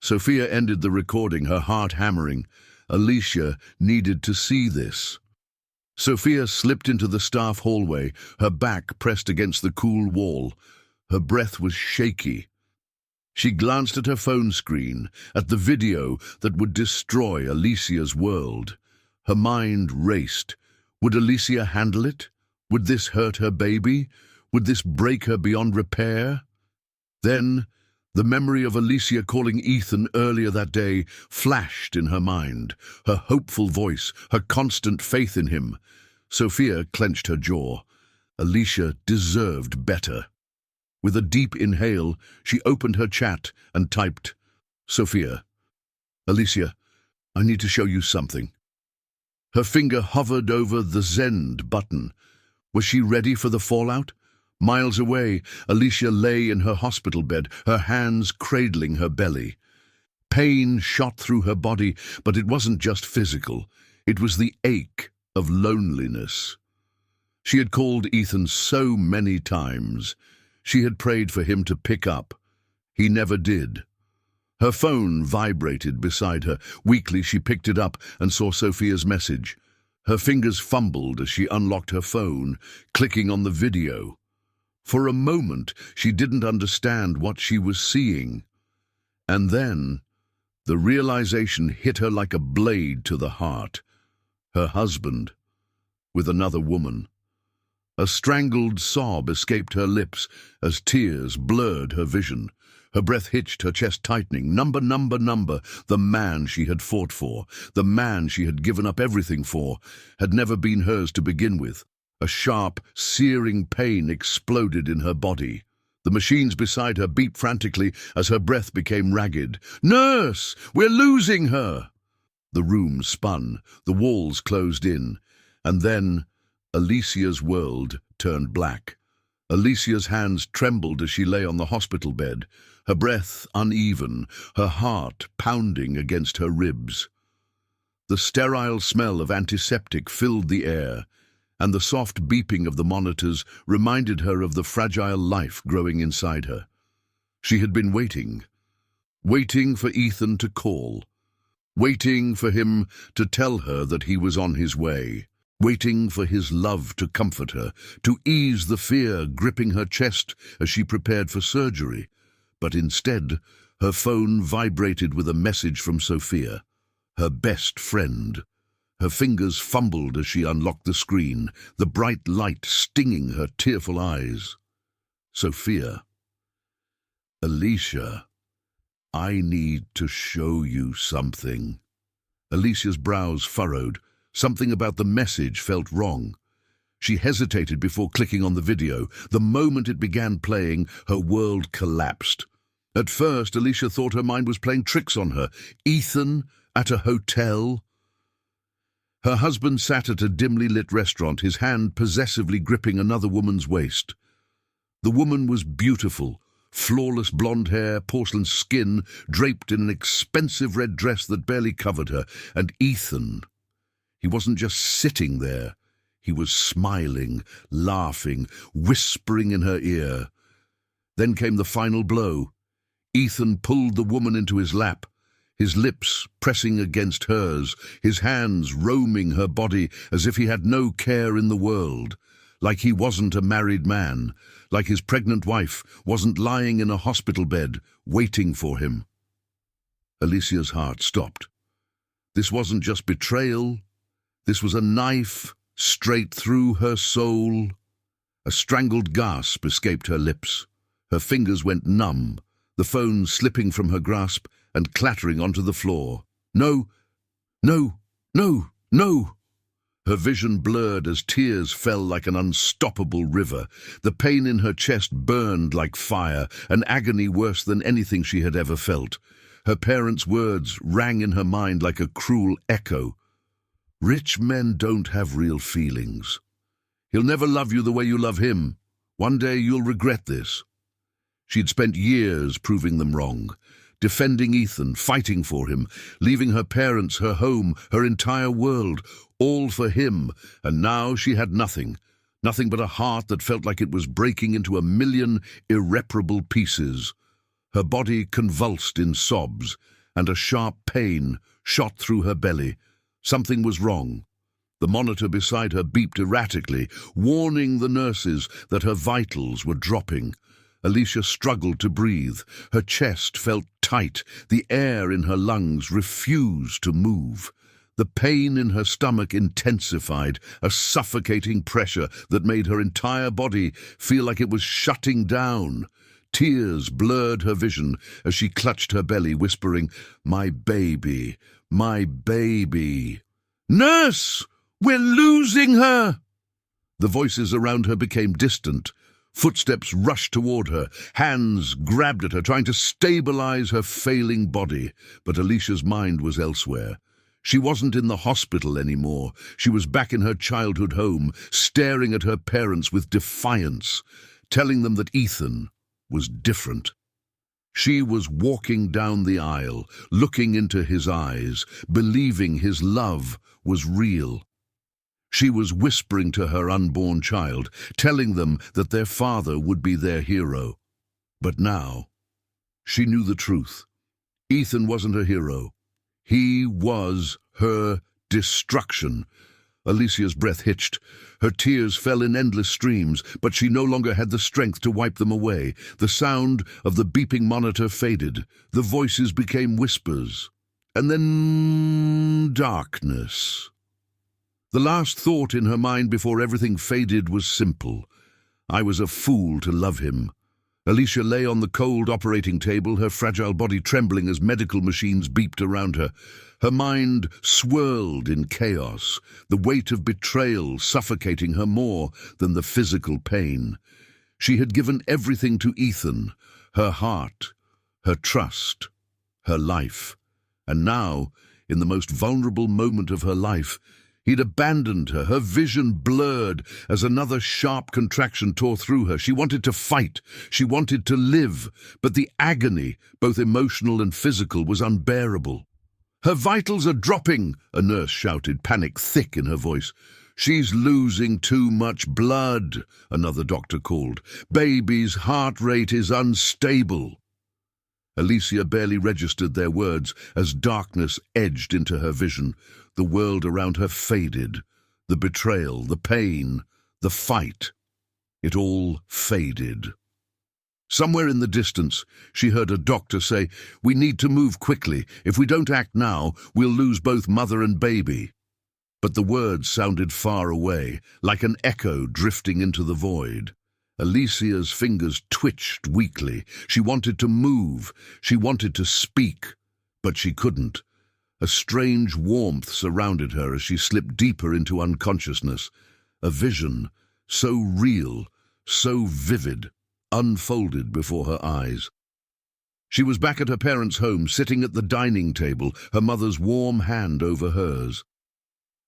Sophia ended the recording, her heart hammering. Alicia needed to see this. Sophia slipped into the staff hallway, her back pressed against the cool wall. Her breath was shaky. She glanced at her phone screen, at the video that would destroy Alicia's world. Her mind raced. Would Alicia handle it? Would this hurt her baby? Would this break her beyond repair? Then, the memory of Alicia calling Ethan earlier that day flashed in her mind, her hopeful voice, her constant faith in him. Sophia clenched her jaw. Alicia deserved better. With a deep inhale, she opened her chat and typed, "Sophia, Alicia, I need to show you something." Her finger hovered over the send button. Was she ready for the fallout? Miles away, Alicia lay in her hospital bed, her hands cradling her belly. Pain shot through her body, but it wasn't just physical. It was the ache of loneliness. She had called Ethan so many times. She had prayed for him to pick up. He never did. Her phone vibrated beside her. Weakly, she picked it up and saw Sophia's message. Her fingers fumbled as she unlocked her phone, clicking on the video. For a moment, she didn't understand what she was seeing. And then, the realization hit her like a blade to the heart. Her husband, with another woman. A strangled sob escaped her lips as tears blurred her vision. Her breath hitched, her chest tightening. Number, the man she had fought for, the man she had given up everything for, had never been hers to begin with. A sharp, searing pain exploded in her body. The machines beside her beeped frantically as her breath became ragged. "Nurse! We're losing her!" The room spun, the walls closed in, and then Alicia's world turned black. Alicia's hands trembled as she lay on the hospital bed, her breath uneven, her heart pounding against her ribs. The sterile smell of antiseptic filled the air, and the soft beeping of the monitors reminded her of the fragile life growing inside her. She had been waiting for Ethan to call, waiting for him to tell her that he was on his way, waiting for his love to comfort her, to ease the fear gripping her chest as she prepared for surgery. But instead, her phone vibrated with a message from Sophia, her best friend. Her fingers fumbled as she unlocked the screen, the bright light stinging her tearful eyes. Sophia. Alicia, I need to show you something. Alicia's brows furrowed. Something about the message felt wrong. She hesitated before clicking on the video. The moment it began playing, her world collapsed. At first, Alicia thought her mind was playing tricks on her. Ethan at a hotel. Her husband sat at a dimly lit restaurant, his hand possessively gripping another woman's waist. The woman was beautiful. Flawless blonde hair, porcelain skin, draped in an expensive red dress that barely covered her. And Ethan, he wasn't just sitting there. He was smiling, laughing, whispering in her ear. Then came the final blow. Ethan pulled the woman into his lap, his lips pressing against hers, his hands roaming her body as if he had no care in the world. Like he wasn't a married man, like his pregnant wife wasn't lying in a hospital bed, waiting for him. Alicia's heart stopped. This wasn't just betrayal. This was a knife straight through her soul. A strangled gasp escaped her lips. Her fingers went numb, the phone slipping from her grasp and clattering onto the floor. No, no, no, no! Her vision blurred as tears fell like an unstoppable river. The pain in her chest burned like fire, an agony worse than anything she had ever felt. Her parents' words rang in her mind like a cruel echo. Rich men don't have real feelings. He'll never love you the way you love him. One day you'll regret this. She'd spent years proving them wrong, defending Ethan, fighting for him, leaving her parents, her home, her entire world, all for him, and now she had nothing but a heart that felt like it was breaking into a million irreparable pieces. Her body convulsed in sobs, and a sharp pain shot through her belly. Something was wrong. The monitor beside her beeped erratically, warning the nurses that her vitals were dropping. Alicia struggled to breathe. Her chest felt tight. The air in her lungs refused to move. The pain in her stomach intensified, a suffocating pressure that made her entire body feel like it was shutting down. Tears blurred her vision as she clutched her belly, whispering, "My baby, my baby." "Nurse! We're losing her!" The voices around her became distant. Footsteps rushed toward her. Hands grabbed at her, trying to stabilize her failing body. But Alicia's mind was elsewhere. She wasn't in the hospital anymore. She was back in her childhood home, staring at her parents with defiance, telling them that Ethan was different. She was walking down the aisle, looking into his eyes, believing his love was real. She was whispering to her unborn child, telling them that their father would be their hero. But now, she knew the truth. Ethan wasn't a hero. He was her destruction. Alicia's breath hitched. Her tears fell in endless streams, but she no longer had the strength to wipe them away. The sound of the beeping monitor faded. The voices became whispers. And then darkness. The last thought in her mind before everything faded was simple. I was a fool to love him. Alicia lay on the cold operating table, her fragile body trembling as medical machines beeped around her. Her mind swirled in chaos, the weight of betrayal suffocating her more than the physical pain. She had given everything to Ethan, her heart, her trust, her life. And now, in the most vulnerable moment of her life, he'd abandoned her. Her vision blurred as another sharp contraction tore through her. She wanted to fight. She wanted to live. But the agony, both emotional and physical, was unbearable. "Her vitals are dropping," a nurse shouted, panic thick in her voice. "She's losing too much blood," another doctor called. "Baby's heart rate is unstable." Alicia barely registered their words as darkness edged into her vision. The world around her faded. The betrayal, the pain, the fight. It all faded. Somewhere in the distance, she heard a doctor say, "We need to move quickly. If we don't act now, we'll lose both mother and baby." But the words sounded far away, like an echo drifting into the void. Alicia's fingers twitched weakly. She wanted to move. She wanted to speak, but she couldn't. A strange warmth surrounded her as she slipped deeper into unconsciousness. A vision, so real, so vivid, unfolded before her eyes. She was back at her parents' home, sitting at the dining table, her mother's warm hand over hers.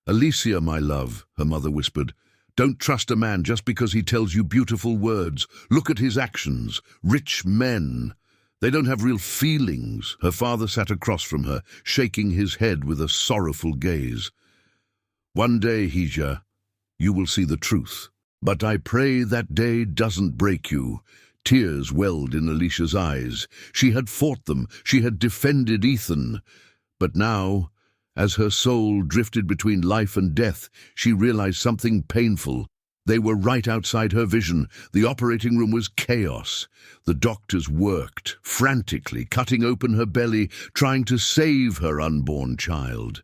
"Alicia, my love," her mother whispered, "don't trust a man just because he tells you beautiful words. Look at his actions. Rich men. They don't have real feelings." Her father sat across from her, shaking his head with a sorrowful gaze. "One day, Hija, you will see the truth. But I pray that day doesn't break you." Tears welled in Alicia's eyes. She had fought them. She had defended Ethan. But now, as her soul drifted between life and death, she realized something painful. They were right outside her vision. The operating room was chaos. The doctors worked, frantically, cutting open her belly, trying to save her unborn child.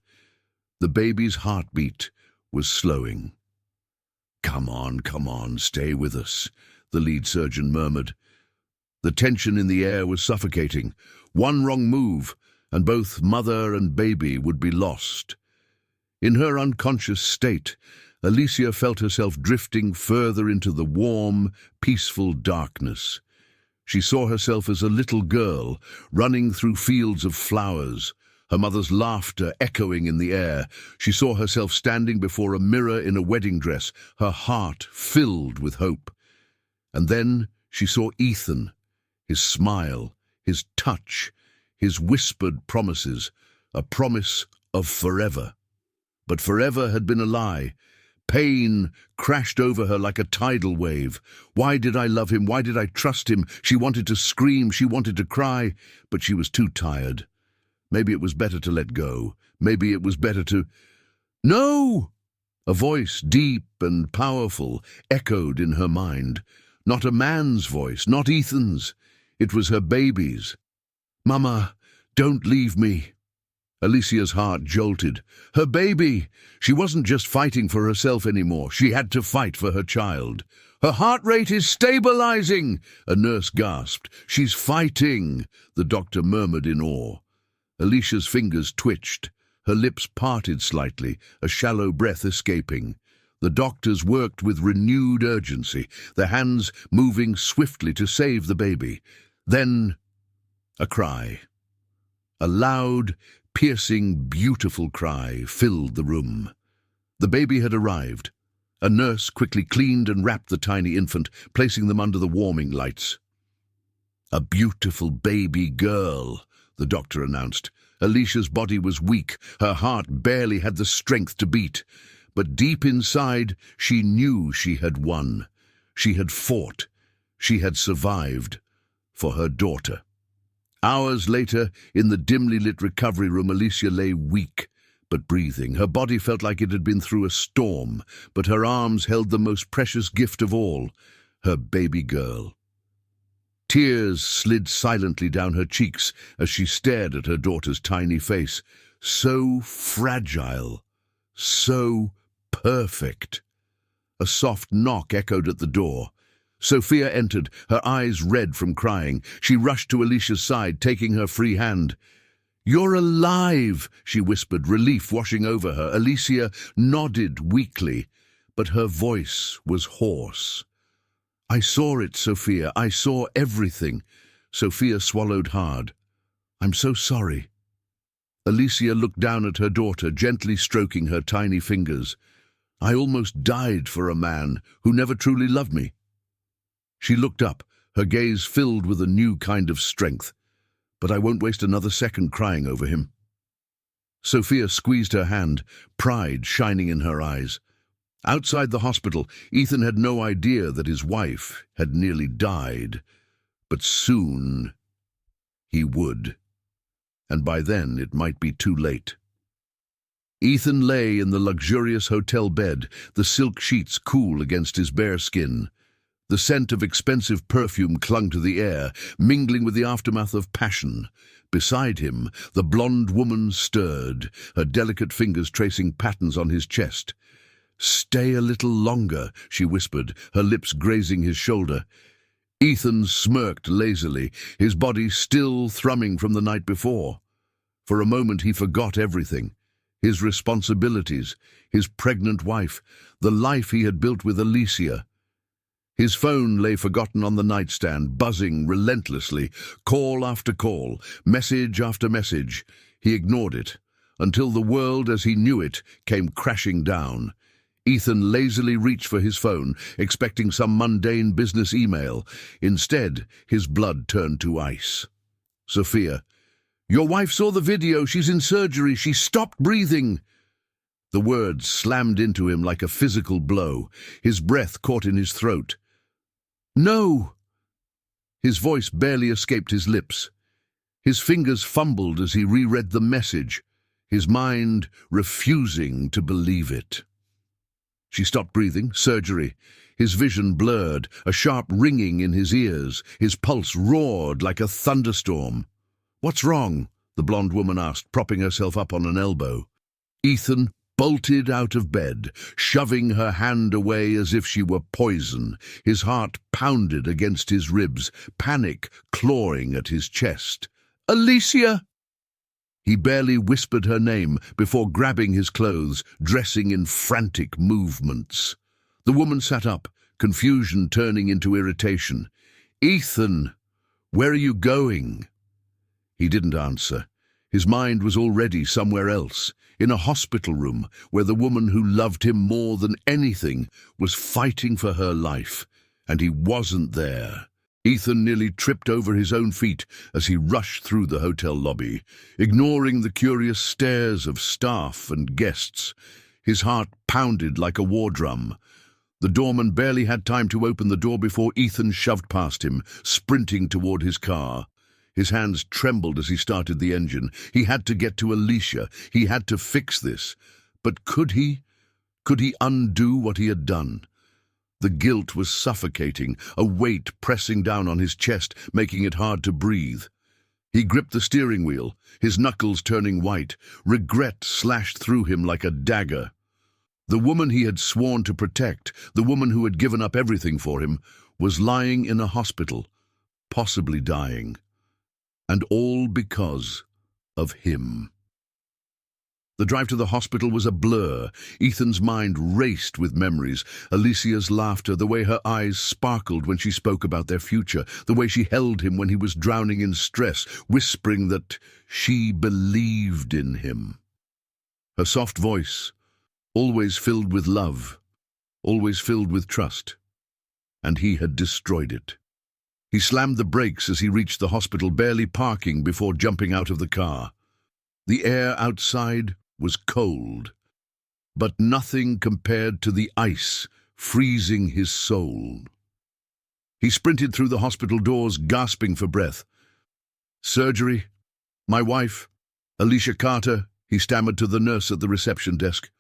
The baby's heartbeat was slowing. Come on, stay with us," the lead surgeon murmured. The tension in the air was suffocating. One wrong move, and both mother and baby would be lost. In her unconscious state, Alicia felt herself drifting further into the warm, peaceful darkness. She saw herself as a little girl, running through fields of flowers, her mother's laughter echoing in the air. She saw herself standing before a mirror in a wedding dress, her heart filled with hope. And then she saw Ethan, his smile, his touch, his whispered promises, a promise of forever. But forever had been a lie. Pain crashed over her like a tidal wave. Why did I love him? Why did I trust him? She wanted to scream, she wanted to cry, but she was too tired. Maybe it was better to let go. Maybe it was better to... "No!" A voice, deep and powerful, echoed in her mind. Not a man's voice, not Ethan's. It was her baby's. "Mama, don't leave me." Alicia's heart jolted. Her baby! She wasn't just fighting for herself anymore. She had to fight for her child. "Her heart rate is stabilizing," a nurse gasped. "She's fighting," the doctor murmured in awe. Alicia's fingers twitched. Her lips parted slightly, a shallow breath escaping. The doctors worked with renewed urgency, their hands moving swiftly to save the baby. Then, a cry. A loud, piercing, beautiful cry filled the room. The baby had arrived. A nurse quickly cleaned and wrapped the tiny infant, placing them under the warming lights. "A beautiful baby girl," the doctor announced. Alicia's body was weak. Her heart barely had the strength to beat. But deep inside, she knew she had won. She had fought. She had survived. For her daughter. Hours later, in the dimly lit recovery room, Alicia lay weak, but breathing. Her body felt like it had been through a storm, but her arms held the most precious gift of all, her baby girl. Tears slid silently down her cheeks as she stared at her daughter's tiny face. So fragile, so perfect. A soft knock echoed at the door. Sophia entered, her eyes red from crying. She rushed to Alicia's side, taking her free hand. "You're alive," she whispered, relief washing over her. Alicia nodded weakly, but her voice was hoarse. "I saw it, Sophia. I saw everything." Sophia swallowed hard. "I'm so sorry." Alicia looked down at her daughter, gently stroking her tiny fingers. "I almost died for a man who never truly loved me." She looked up, her gaze filled with a new kind of strength. "But I won't waste another second crying over him." Sophia squeezed her hand, pride shining in her eyes. Outside the hospital, Ethan had no idea that his wife had nearly died. But soon he would. And by then it might be too late. Ethan lay in the luxurious hotel bed, the silk sheets cool against his bare skin. The scent of expensive perfume clung to the air, mingling with the aftermath of passion. Beside him, the blonde woman stirred, her delicate fingers tracing patterns on his chest. "Stay a little longer," she whispered, her lips grazing his shoulder. Ethan smirked lazily, his body still thrumming from the night before. For a moment he forgot everything. His responsibilities, his pregnant wife, the life he had built with Alicia. His phone lay forgotten on the nightstand, buzzing relentlessly, call after call, message after message. He ignored it, until the world as he knew it came crashing down. Ethan lazily reached for his phone, expecting some mundane business email. Instead, his blood turned to ice. "Sophia, your wife saw the video. She's in surgery. She stopped breathing." The words slammed into him like a physical blow. His breath caught in his throat. "No!" His voice barely escaped his lips. His fingers fumbled as he reread the message, his mind refusing to believe it. She stopped breathing. Surgery. His vision blurred, a sharp ringing in his ears. His pulse roared like a thunderstorm. "What's wrong?" the blonde woman asked, propping herself up on an elbow. Ethan bolted out of bed, shoving her hand away as if she were poison. His heart pounded against his ribs, panic clawing at his chest. "Alicia!" He barely whispered her name before grabbing his clothes, dressing in frantic movements. The woman sat up, confusion turning into irritation. "Ethan, where are you going?" He didn't answer. His mind was already somewhere else, in a hospital room where the woman who loved him more than anything was fighting for her life, and he wasn't there. Ethan nearly tripped over his own feet as he rushed through the hotel lobby, ignoring the curious stares of staff and guests. His heart pounded like a war drum. The doorman barely had time to open the door before Ethan shoved past him, sprinting toward his car. His hands trembled as he started the engine. He had to get to Alicia. He had to fix this. But could he? Could he undo what he had done? The guilt was suffocating, a weight pressing down on his chest, making it hard to breathe. He gripped the steering wheel, his knuckles turning white. Regret slashed through him like a dagger. The woman he had sworn to protect, the woman who had given up everything for him, was lying in a hospital, possibly dying. And all because of him. The drive to the hospital was a blur. Ethan's mind raced with memories. Alicia's laughter, the way her eyes sparkled when she spoke about their future, the way she held him when he was drowning in stress, whispering that she believed in him. Her soft voice, always filled with love, always filled with trust. And he had destroyed it. He slammed the brakes as he reached the hospital, barely parking before jumping out of the car. The air outside was cold, but nothing compared to the ice freezing his soul. He sprinted through the hospital doors, gasping for breath. "Surgery? My wife, Alicia Carter," he stammered to the nurse at the reception desk.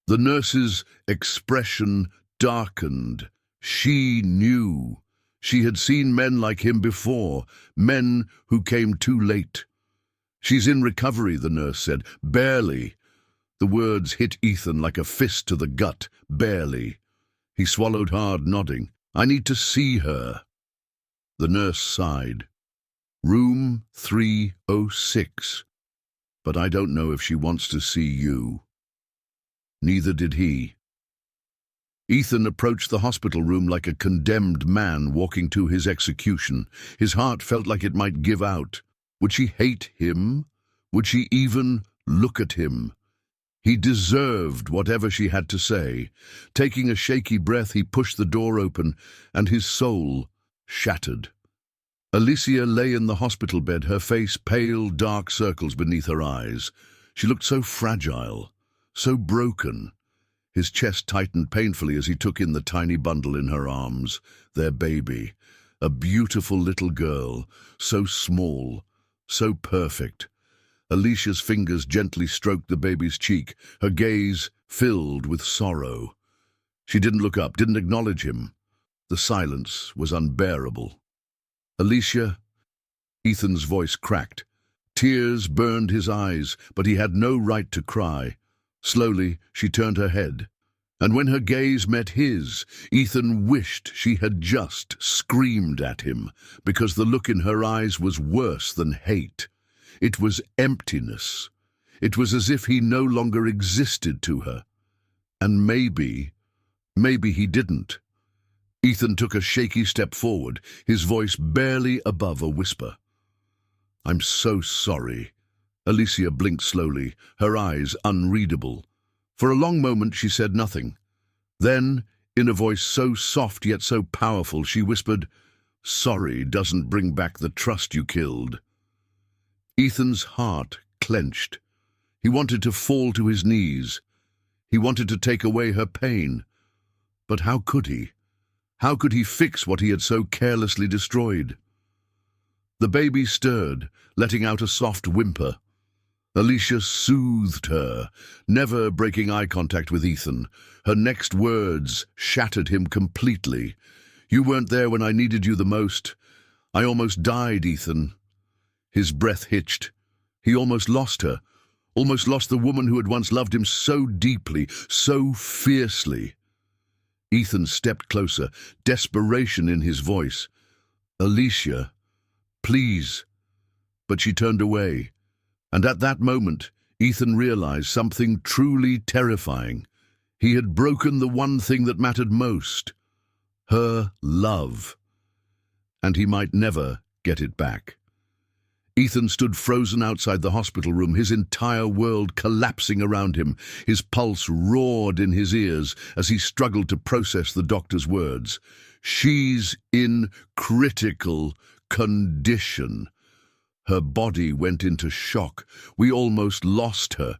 The nurse's expression darkened. She knew. She had seen men like him before, men who came too late. "She's in recovery," the nurse said. "Barely." The words hit Ethan like a fist to the gut. Barely. He swallowed hard, nodding. "I need to see her." The nurse sighed. "Room 306. But I don't know if she wants to see you." Neither did he. Ethan approached the hospital room like a condemned man walking to his execution. His heart felt like it might give out. Would she hate him? Would she even look at him? He deserved whatever she had to say. Taking a shaky breath, he pushed the door open, and his soul shattered. Alicia lay in the hospital bed, her face pale, dark circles beneath her eyes. She looked so fragile, so broken. His chest tightened painfully as he took in the tiny bundle in her arms, their baby, a beautiful little girl, so small, so perfect. Alicia's fingers gently stroked the baby's cheek, her gaze filled with sorrow. She didn't look up, didn't acknowledge him. The silence was unbearable. "Alicia?" Ethan's voice cracked. Tears burned his eyes, but he had no right to cry. Slowly, she turned her head. And when her gaze met his, Ethan wished she had just screamed at him, because the look in her eyes was worse than hate. It was emptiness. It was as if he no longer existed to her. And maybe he didn't. Ethan took a shaky step forward, his voice barely above a whisper. "I'm so sorry." Alicia blinked slowly, her eyes unreadable. For a long moment she said nothing. Then, in a voice so soft yet so powerful, she whispered, "Sorry doesn't bring back the trust you killed." Ethan's heart clenched. He wanted to fall to his knees. He wanted to take away her pain. But how could he? How could he fix what he had so carelessly destroyed? The baby stirred, letting out a soft whimper. Alicia soothed her, never breaking eye contact with Ethan. Her next words shattered him completely. "You weren't there when I needed you the most. I almost died, Ethan." His breath hitched. He almost lost her, almost lost the woman who had once loved him so deeply, so fiercely. Ethan stepped closer, desperation in his voice. "Alicia, please." But she turned away. And at that moment, Ethan realized something truly terrifying. He had broken the one thing that mattered most, her love. And he might never get it back. Ethan stood frozen outside the hospital room, his entire world collapsing around him. His pulse roared in his ears as he struggled to process the doctor's words. "She's in critical condition." Her body went into shock. "We almost lost her."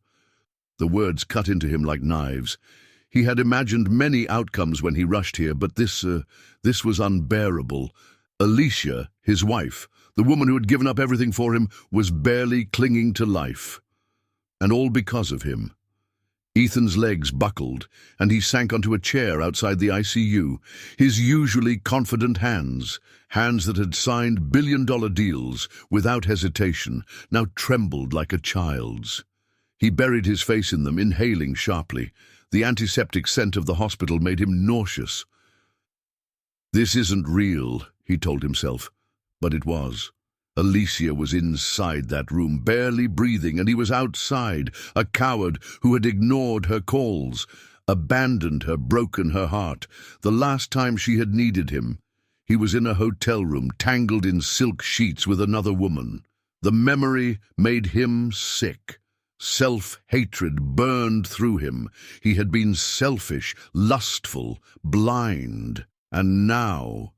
The words cut into him like knives. He had imagined many outcomes when he rushed here, but this was unbearable. Alicia, his wife, the woman who had given up everything for him, was barely clinging to life. And all because of him. Ethan's legs buckled, and he sank onto a chair outside the ICU. His usually confident hands that had signed billion-dollar deals without hesitation, now trembled like a child's. He buried his face in them, inhaling sharply. The antiseptic scent of the hospital made him nauseous. "This isn't real," he told himself, but it was. Alicia was inside that room, barely breathing, and he was outside, a coward who had ignored her calls, abandoned her, broken her heart. The last time she had needed him, he was in a hotel room, tangled in silk sheets with another woman. The memory made him sick. Self-hatred burned through him. He had been selfish, lustful, blind, and now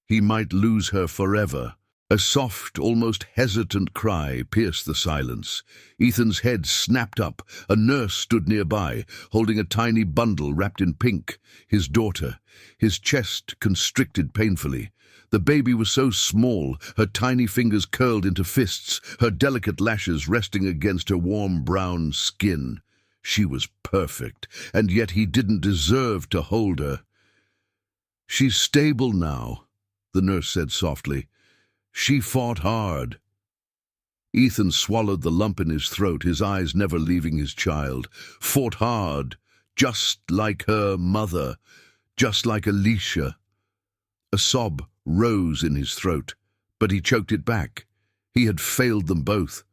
he might lose her forever. A soft, almost hesitant cry pierced the silence. Ethan's head snapped up. A nurse stood nearby, holding a tiny bundle wrapped in pink. His daughter. His chest constricted painfully. The baby was so small, her tiny fingers curled into fists, her delicate lashes resting against her warm brown skin. She was perfect, and yet he didn't deserve to hold her. "She's stable now," the nurse said softly. "She fought hard." Ethan swallowed the lump in his throat, his eyes never leaving his child. Fought hard, just like her mother, just like Alicia. A sob rose in his throat, but he choked it back. He had failed them both.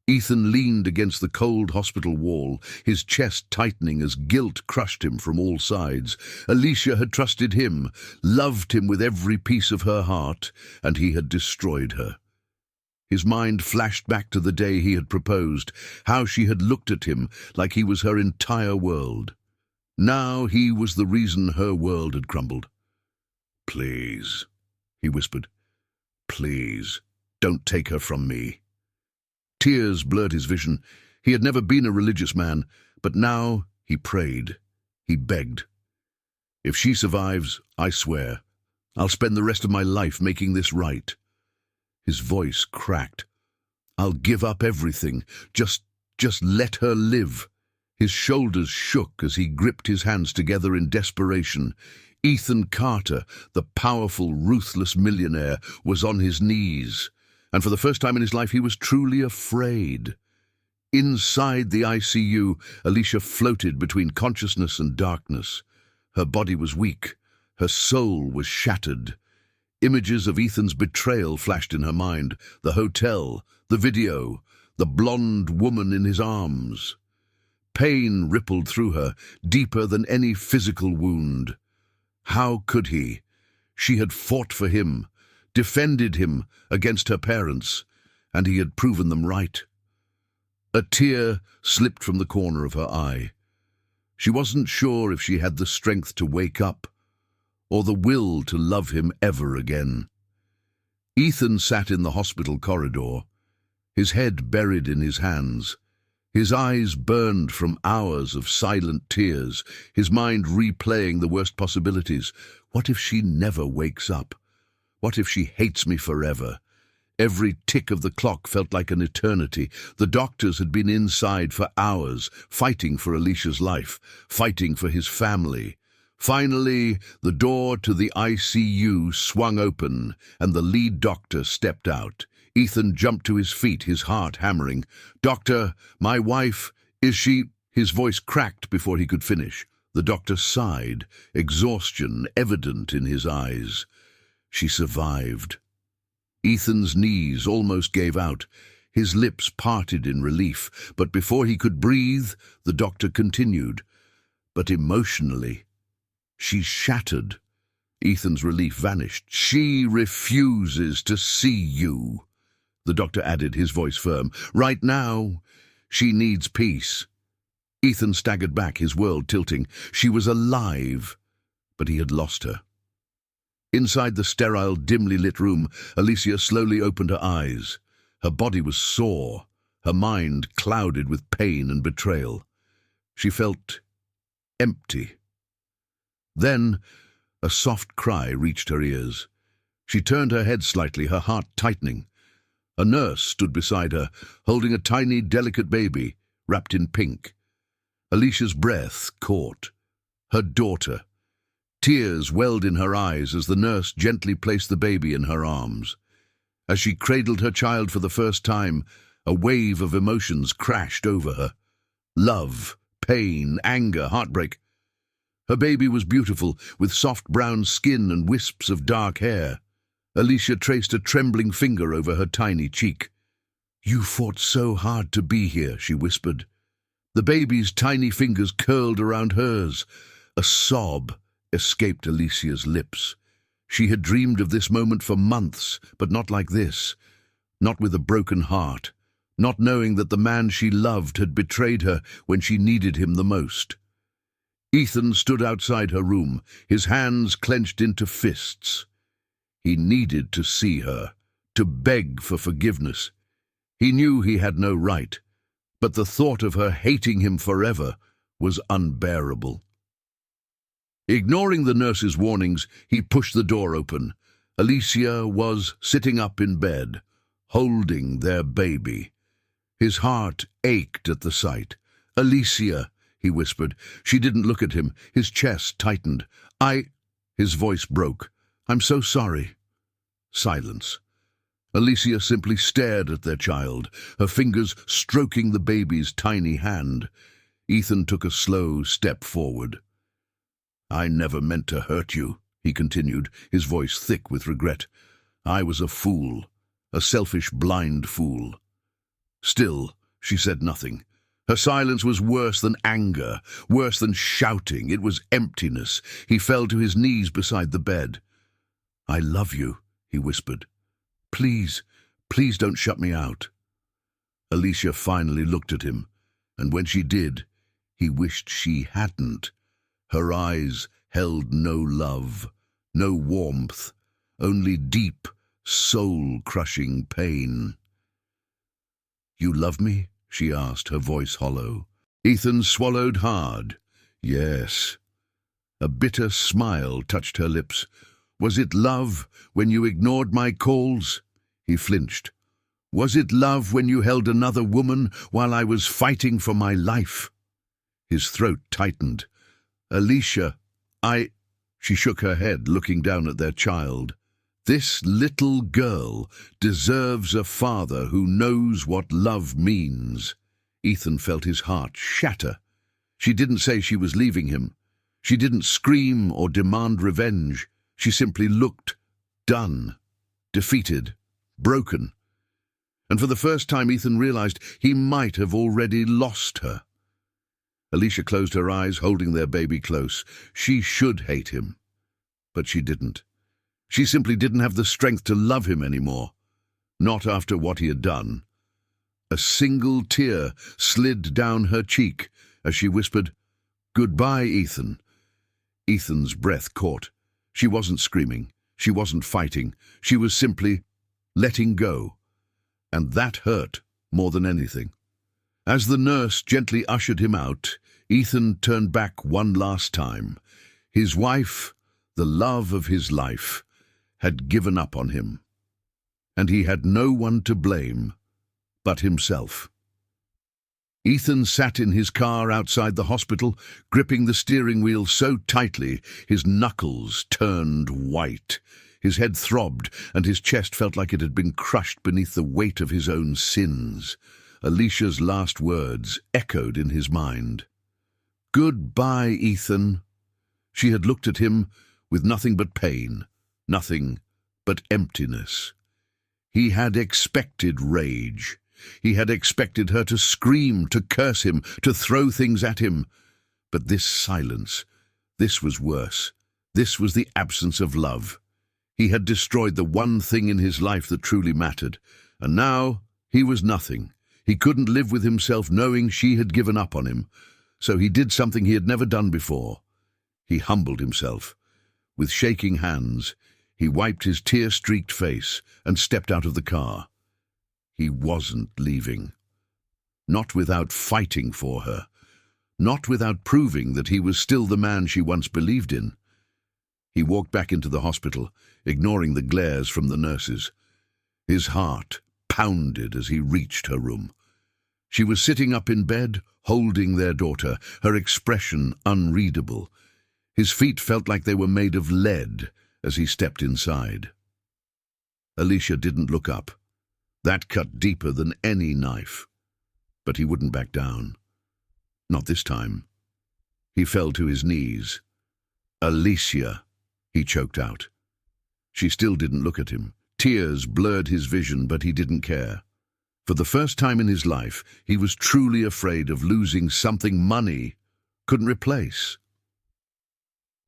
Ethan leaned against the cold hospital wall, his chest tightening as guilt crushed him from all sides. Alicia had trusted him, loved him with every piece of her heart, and he had destroyed her. His mind flashed back to the day he had proposed, how she had looked at him like he was her entire world. Now he was the reason her world had crumbled. "Please," he whispered. "Please, don't take her from me." Tears blurred his vision. He had never been a religious man, but now he prayed. He begged. "If she survives, I swear, I'll spend the rest of my life making this right." His voice cracked. "I'll give up everything. Just let her live." His shoulders shook as he gripped his hands together in desperation. Ethan Carter, the powerful, ruthless millionaire, was on his knees. And for the first time in his life he was truly afraid. Inside the ICU, Alicia floated between consciousness and darkness. Her body was weak. Her soul was shattered. Images of Ethan's betrayal flashed in her mind. The hotel, the video, the blonde woman in his arms. Pain rippled through her, deeper than any physical wound. How could he? She had fought for him, defended him against her parents, and he had proven them right. A tear slipped from the corner of her eye. She wasn't sure if she had the strength to wake up, or the will to love him ever again. Ethan sat in the hospital corridor, his head buried in his hands. His eyes burned from hours of silent tears, his mind replaying the worst possibilities. What if she never wakes up? What if she hates me forever? Every tick of the clock felt like an eternity. The doctors had been inside for hours, fighting for Alicia's life, fighting for his family. Finally, the door to the ICU swung open, and the lead doctor stepped out. Ethan jumped to his feet, his heart hammering. "Doctor, my wife, is she—" His voice cracked before he could finish. The doctor sighed, exhaustion evident in his eyes. She survived. Ethan's knees almost gave out. His lips parted in relief, but before he could breathe, the doctor continued. "But emotionally, she's shattered." Ethan's relief vanished. "She refuses to see you," the doctor added, his voice firm. "Right now, she needs peace." Ethan staggered back, his world tilting. She was alive, but he had lost her. Inside the sterile, dimly lit room, Alicia slowly opened her eyes. Her body was sore, her mind clouded with pain and betrayal. She felt empty. Then a soft cry reached her ears. She turned her head slightly, her heart tightening. A nurse stood beside her, holding a tiny, delicate baby, wrapped in pink. Alicia's breath caught. Her daughter. Tears welled in her eyes as the nurse gently placed the baby in her arms. As she cradled her child for the first time, a wave of emotions crashed over her. Love, pain, anger, heartbreak. Her baby was beautiful, with soft brown skin and wisps of dark hair. Alicia traced a trembling finger over her tiny cheek. "You fought so hard to be here," she whispered. The baby's tiny fingers curled around hers. A sob escaped Alicia's lips. She had dreamed of this moment for months, but not like this. Not with a broken heart. Not knowing that the man she loved had betrayed her when she needed him the most. Ethan stood outside her room, his hands clenched into fists. He needed to see her, to beg for forgiveness. He knew he had no right, but the thought of her hating him forever was unbearable. Ignoring the nurse's warnings, he pushed the door open. Alicia was sitting up in bed, holding their baby. His heart ached at the sight. "Alicia," he whispered. She didn't look at him. His chest tightened. His voice broke. "I'm so sorry." Silence. Alicia simply stared at their child, her fingers stroking the baby's tiny hand. Ethan took a slow step forward. "I never meant to hurt you," he continued, his voice thick with regret. "I was a fool, a selfish, blind fool." Still, she said nothing. Her silence was worse than anger, worse than shouting. It was emptiness. He fell to his knees beside the bed. "I love you," he whispered. Please don't shut me out." Alicia finally looked at him, and when she did, he wished she hadn't. Her eyes held no love, no warmth, only deep, soul-crushing pain. "You love me?" she asked, her voice hollow. Ethan swallowed hard. "Yes." A bitter smile touched her lips. "Was it love when you ignored my calls?" He flinched. "Was it love when you held another woman while I was fighting for my life?" His throat tightened. "Alicia, She shook her head, looking down at their child. "This little girl deserves a father who knows what love means." Ethan felt his heart shatter. She didn't say she was leaving him. She didn't scream or demand revenge. She simply looked done, defeated, broken. And for the first time, Ethan realized he might have already lost her. Alicia closed her eyes, holding their baby close. She should hate him, but she didn't. She simply didn't have the strength to love him anymore. Not after what he had done. A single tear slid down her cheek as she whispered, "Goodbye, Ethan." Ethan's breath caught. She wasn't screaming. She wasn't fighting. She was simply letting go. And that hurt more than anything. As the nurse gently ushered him out, Ethan turned back one last time. His wife, the love of his life, had given up on him. And he had no one to blame but himself. Ethan sat in his car outside the hospital, gripping the steering wheel so tightly his knuckles turned white. His head throbbed, and his chest felt like it had been crushed beneath the weight of his own sins. Alicia's last words echoed in his mind. "Goodbye, Ethan." She had looked at him with nothing but pain, nothing but emptiness. He had expected rage. He had expected her to scream, to curse him, to throw things at him. But this silence, this was worse. This was the absence of love. He had destroyed the one thing in his life that truly mattered, and now he was nothing. He couldn't live with himself knowing she had given up on him, so he did something he had never done before. He humbled himself. With shaking hands, he wiped his tear-streaked face and stepped out of the car. He wasn't leaving. Not without fighting for her. Not without proving that he was still the man she once believed in. He walked back into the hospital, ignoring the glares from the nurses. His heart pounded as he reached her room. She was sitting up in bed, holding their daughter, her expression unreadable. His feet felt like they were made of lead as he stepped inside. Alicia didn't look up. That cut deeper than any knife. But he wouldn't back down. Not this time. He fell to his knees. "Alicia," he choked out. She still didn't look at him. Tears blurred his vision, but he didn't care. For the first time in his life, he was truly afraid of losing something money couldn't replace.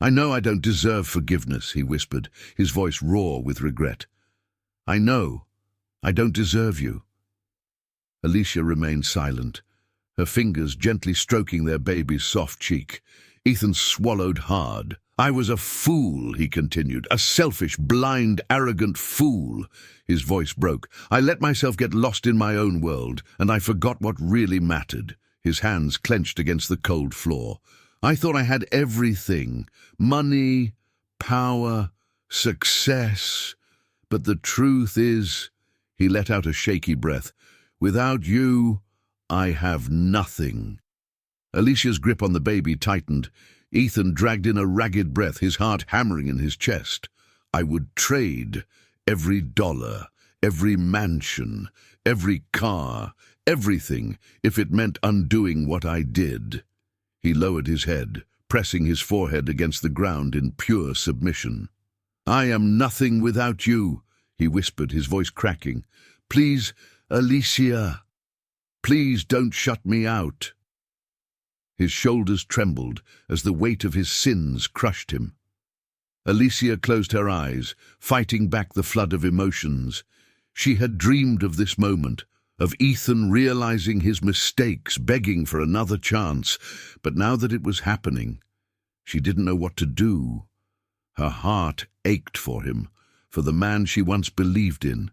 "I know I don't deserve forgiveness," he whispered, his voice raw with regret. "I know I don't deserve you." Alicia remained silent, her fingers gently stroking their baby's soft cheek. Ethan swallowed hard. "I was a fool," he continued, "a selfish, blind, arrogant fool." His voice broke. "I let myself get lost in my own world, and I forgot what really mattered." His hands clenched against the cold floor. "I thought I had everything. Money, power, success. But the truth is," he let out a shaky breath, "without you, I have nothing." Alicia's grip on the baby tightened. Ethan dragged in a ragged breath, his heart hammering in his chest. "I would trade every dollar, every mansion, every car, everything, if it meant undoing what I did." He lowered his head, pressing his forehead against the ground in pure submission. "I am nothing without you," he whispered, his voice cracking. "Please, Alicia, please don't shut me out." His shoulders trembled as the weight of his sins crushed him. Alicia closed her eyes, fighting back the flood of emotions. She had dreamed of this moment, of Ethan realizing his mistakes, begging for another chance. But now that it was happening, she didn't know what to do. Her heart ached for him, for the man she once believed in.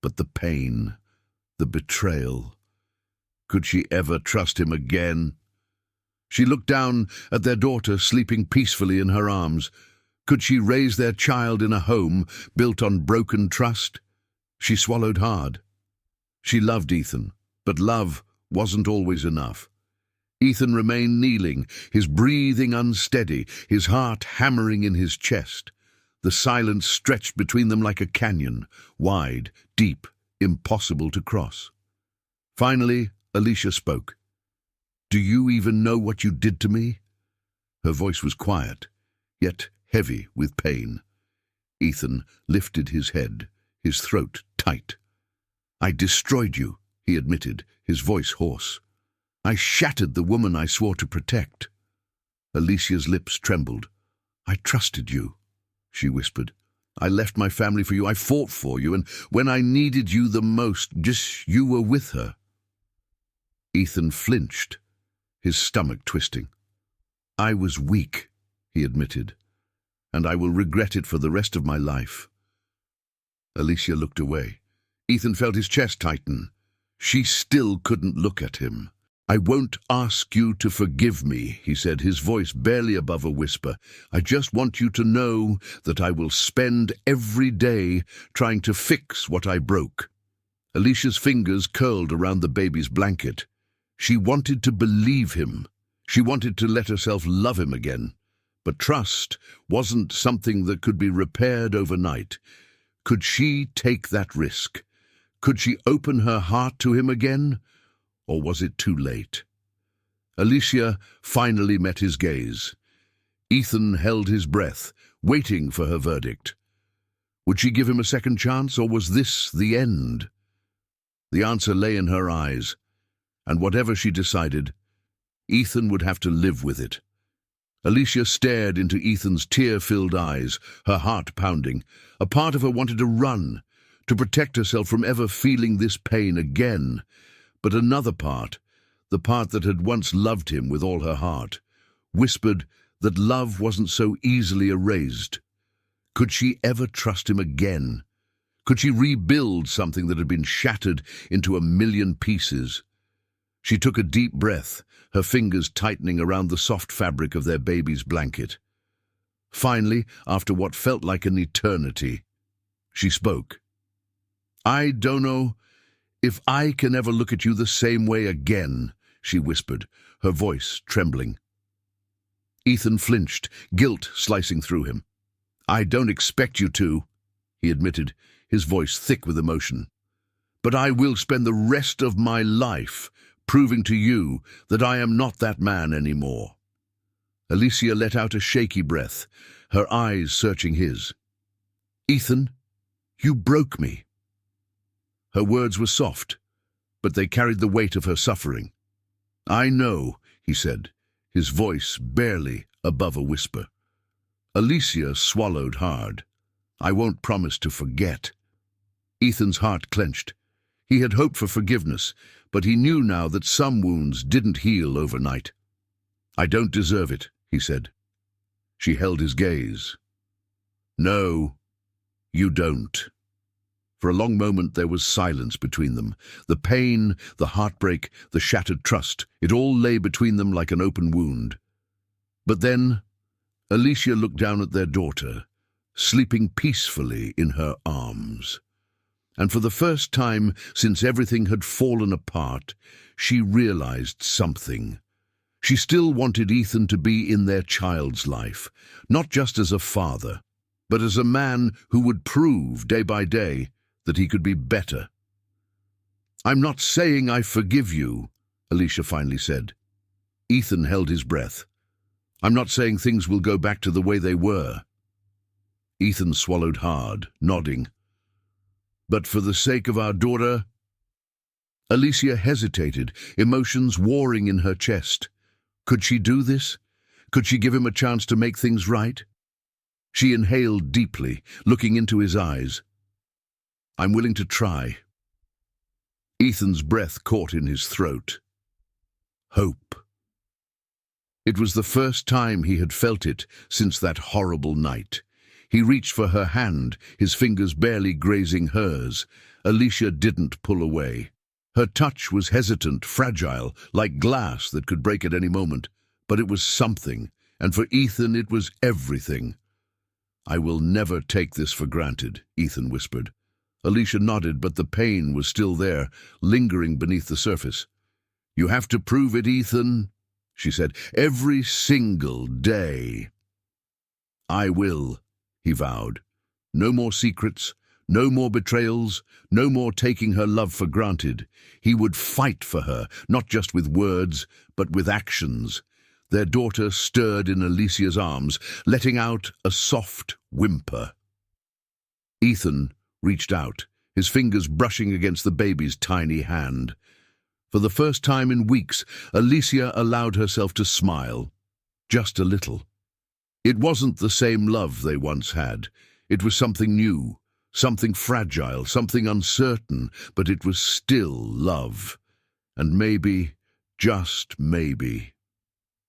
But the pain, the betrayal. Could she ever trust him again? She looked down at their daughter sleeping peacefully in her arms. Could she raise their child in a home built on broken trust? She swallowed hard. She loved Ethan, but love wasn't always enough. Ethan remained kneeling, his breathing unsteady, his heart hammering in his chest. The silence stretched between them like a canyon, wide, deep, impossible to cross. Finally, Alicia spoke. "Do you even know what you did to me?" Her voice was quiet, yet heavy with pain. Ethan lifted his head, his throat tight. "I destroyed you," he admitted, his voice hoarse. "I shattered the woman I swore to protect." Alicia's lips trembled. "I trusted you," she whispered. "I left my family for you. I fought for you, and when I needed you the most, just you were with her." Ethan flinched, his stomach twisting. "I was weak," he admitted, "and I will regret it for the rest of my life." Alicia looked away. Ethan felt his chest tighten. She still couldn't look at him. "I won't ask you to forgive me," he said, his voice barely above a whisper. "I just want you to know that I will spend every day trying to fix what I broke." Alicia's fingers curled around the baby's blanket. She wanted to believe him. She wanted to let herself love him again. But trust wasn't something that could be repaired overnight. Could she take that risk? Could she open her heart to him again? Or was it too late? Alicia finally met his gaze. Ethan held his breath, waiting for her verdict. Would she give him a second chance, or was this the end? The answer lay in her eyes, and whatever she decided, Ethan would have to live with it. Alicia stared into Ethan's tear-filled eyes, her heart pounding. A part of her wanted to run, to protect herself from ever feeling this pain again. But another part, the part that had once loved him with all her heart, whispered that love wasn't so easily erased. Could she ever trust him again? Could she rebuild something that had been shattered into a million pieces? She took a deep breath, her fingers tightening around the soft fabric of their baby's blanket. Finally, after what felt like an eternity, she spoke. "I don't know if I can ever look at you the same way again," she whispered, her voice trembling. Ethan flinched, guilt slicing through him. "I don't expect you to," he admitted, his voice thick with emotion. "But I will spend the rest of my life proving to you that I am not that man anymore." Alicia let out a shaky breath, her eyes searching his. "Ethan, you broke me." Her words were soft, but they carried the weight of her suffering. "I know," he said, his voice barely above a whisper. Alicia swallowed hard. "I won't promise to forget." Ethan's heart clenched. He had hoped for forgiveness, but he knew now that some wounds didn't heal overnight. "I don't deserve it," he said. She held his gaze. "No, you don't." For a long moment there was silence between them. The pain, the heartbreak, the shattered trust, it all lay between them like an open wound. But then Alicia looked down at their daughter, sleeping peacefully in her arms. And for the first time since everything had fallen apart, she realized something. She still wanted Ethan to be in their child's life, not just as a father, but as a man who would prove day by day that he could be better. "I'm not saying I forgive you," Alicia finally said. Ethan held his breath. "I'm not saying things will go back to the way they were." Ethan swallowed hard, nodding. "But for the sake of our daughter—" Alicia hesitated, emotions warring in her chest. Could she do this? Could she give him a chance to make things right? She inhaled deeply, looking into his eyes. "I'm willing to try." Ethan's breath caught in his throat. Hope. It was the first time he had felt it since that horrible night. He reached for her hand, his fingers barely grazing hers. Alicia didn't pull away. Her touch was hesitant, fragile, like glass that could break at any moment. But it was something, and for Ethan it was everything. "I will never take this for granted," Ethan whispered. Alicia nodded, but the pain was still there, lingering beneath the surface. "You have to prove it, Ethan," she said, "every single day." "I will," he vowed. "No more secrets, No more betrayals, no more taking her love for granted. He would fight for her, not just with words, but with actions. Their daughter stirred in Alicia's arms, letting out a soft whimper. Ethan reached out, his fingers brushing against the baby's tiny hand. For the first time in weeks, Alicia allowed herself to smile, just a little. It wasn't the same love they once had. It was something new, something fragile, something uncertain, but it was still love. And maybe, just maybe,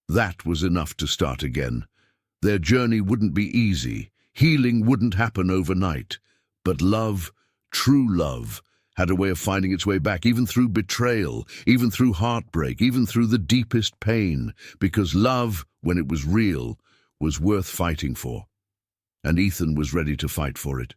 that was enough to start again. Their journey wouldn't be easy. Healing wouldn't happen overnight. But love, true love, had a way of finding its way back, even through betrayal, even through heartbreak, even through the deepest pain, because love, when it was real, was worth fighting for. And Ethan was ready to fight for it.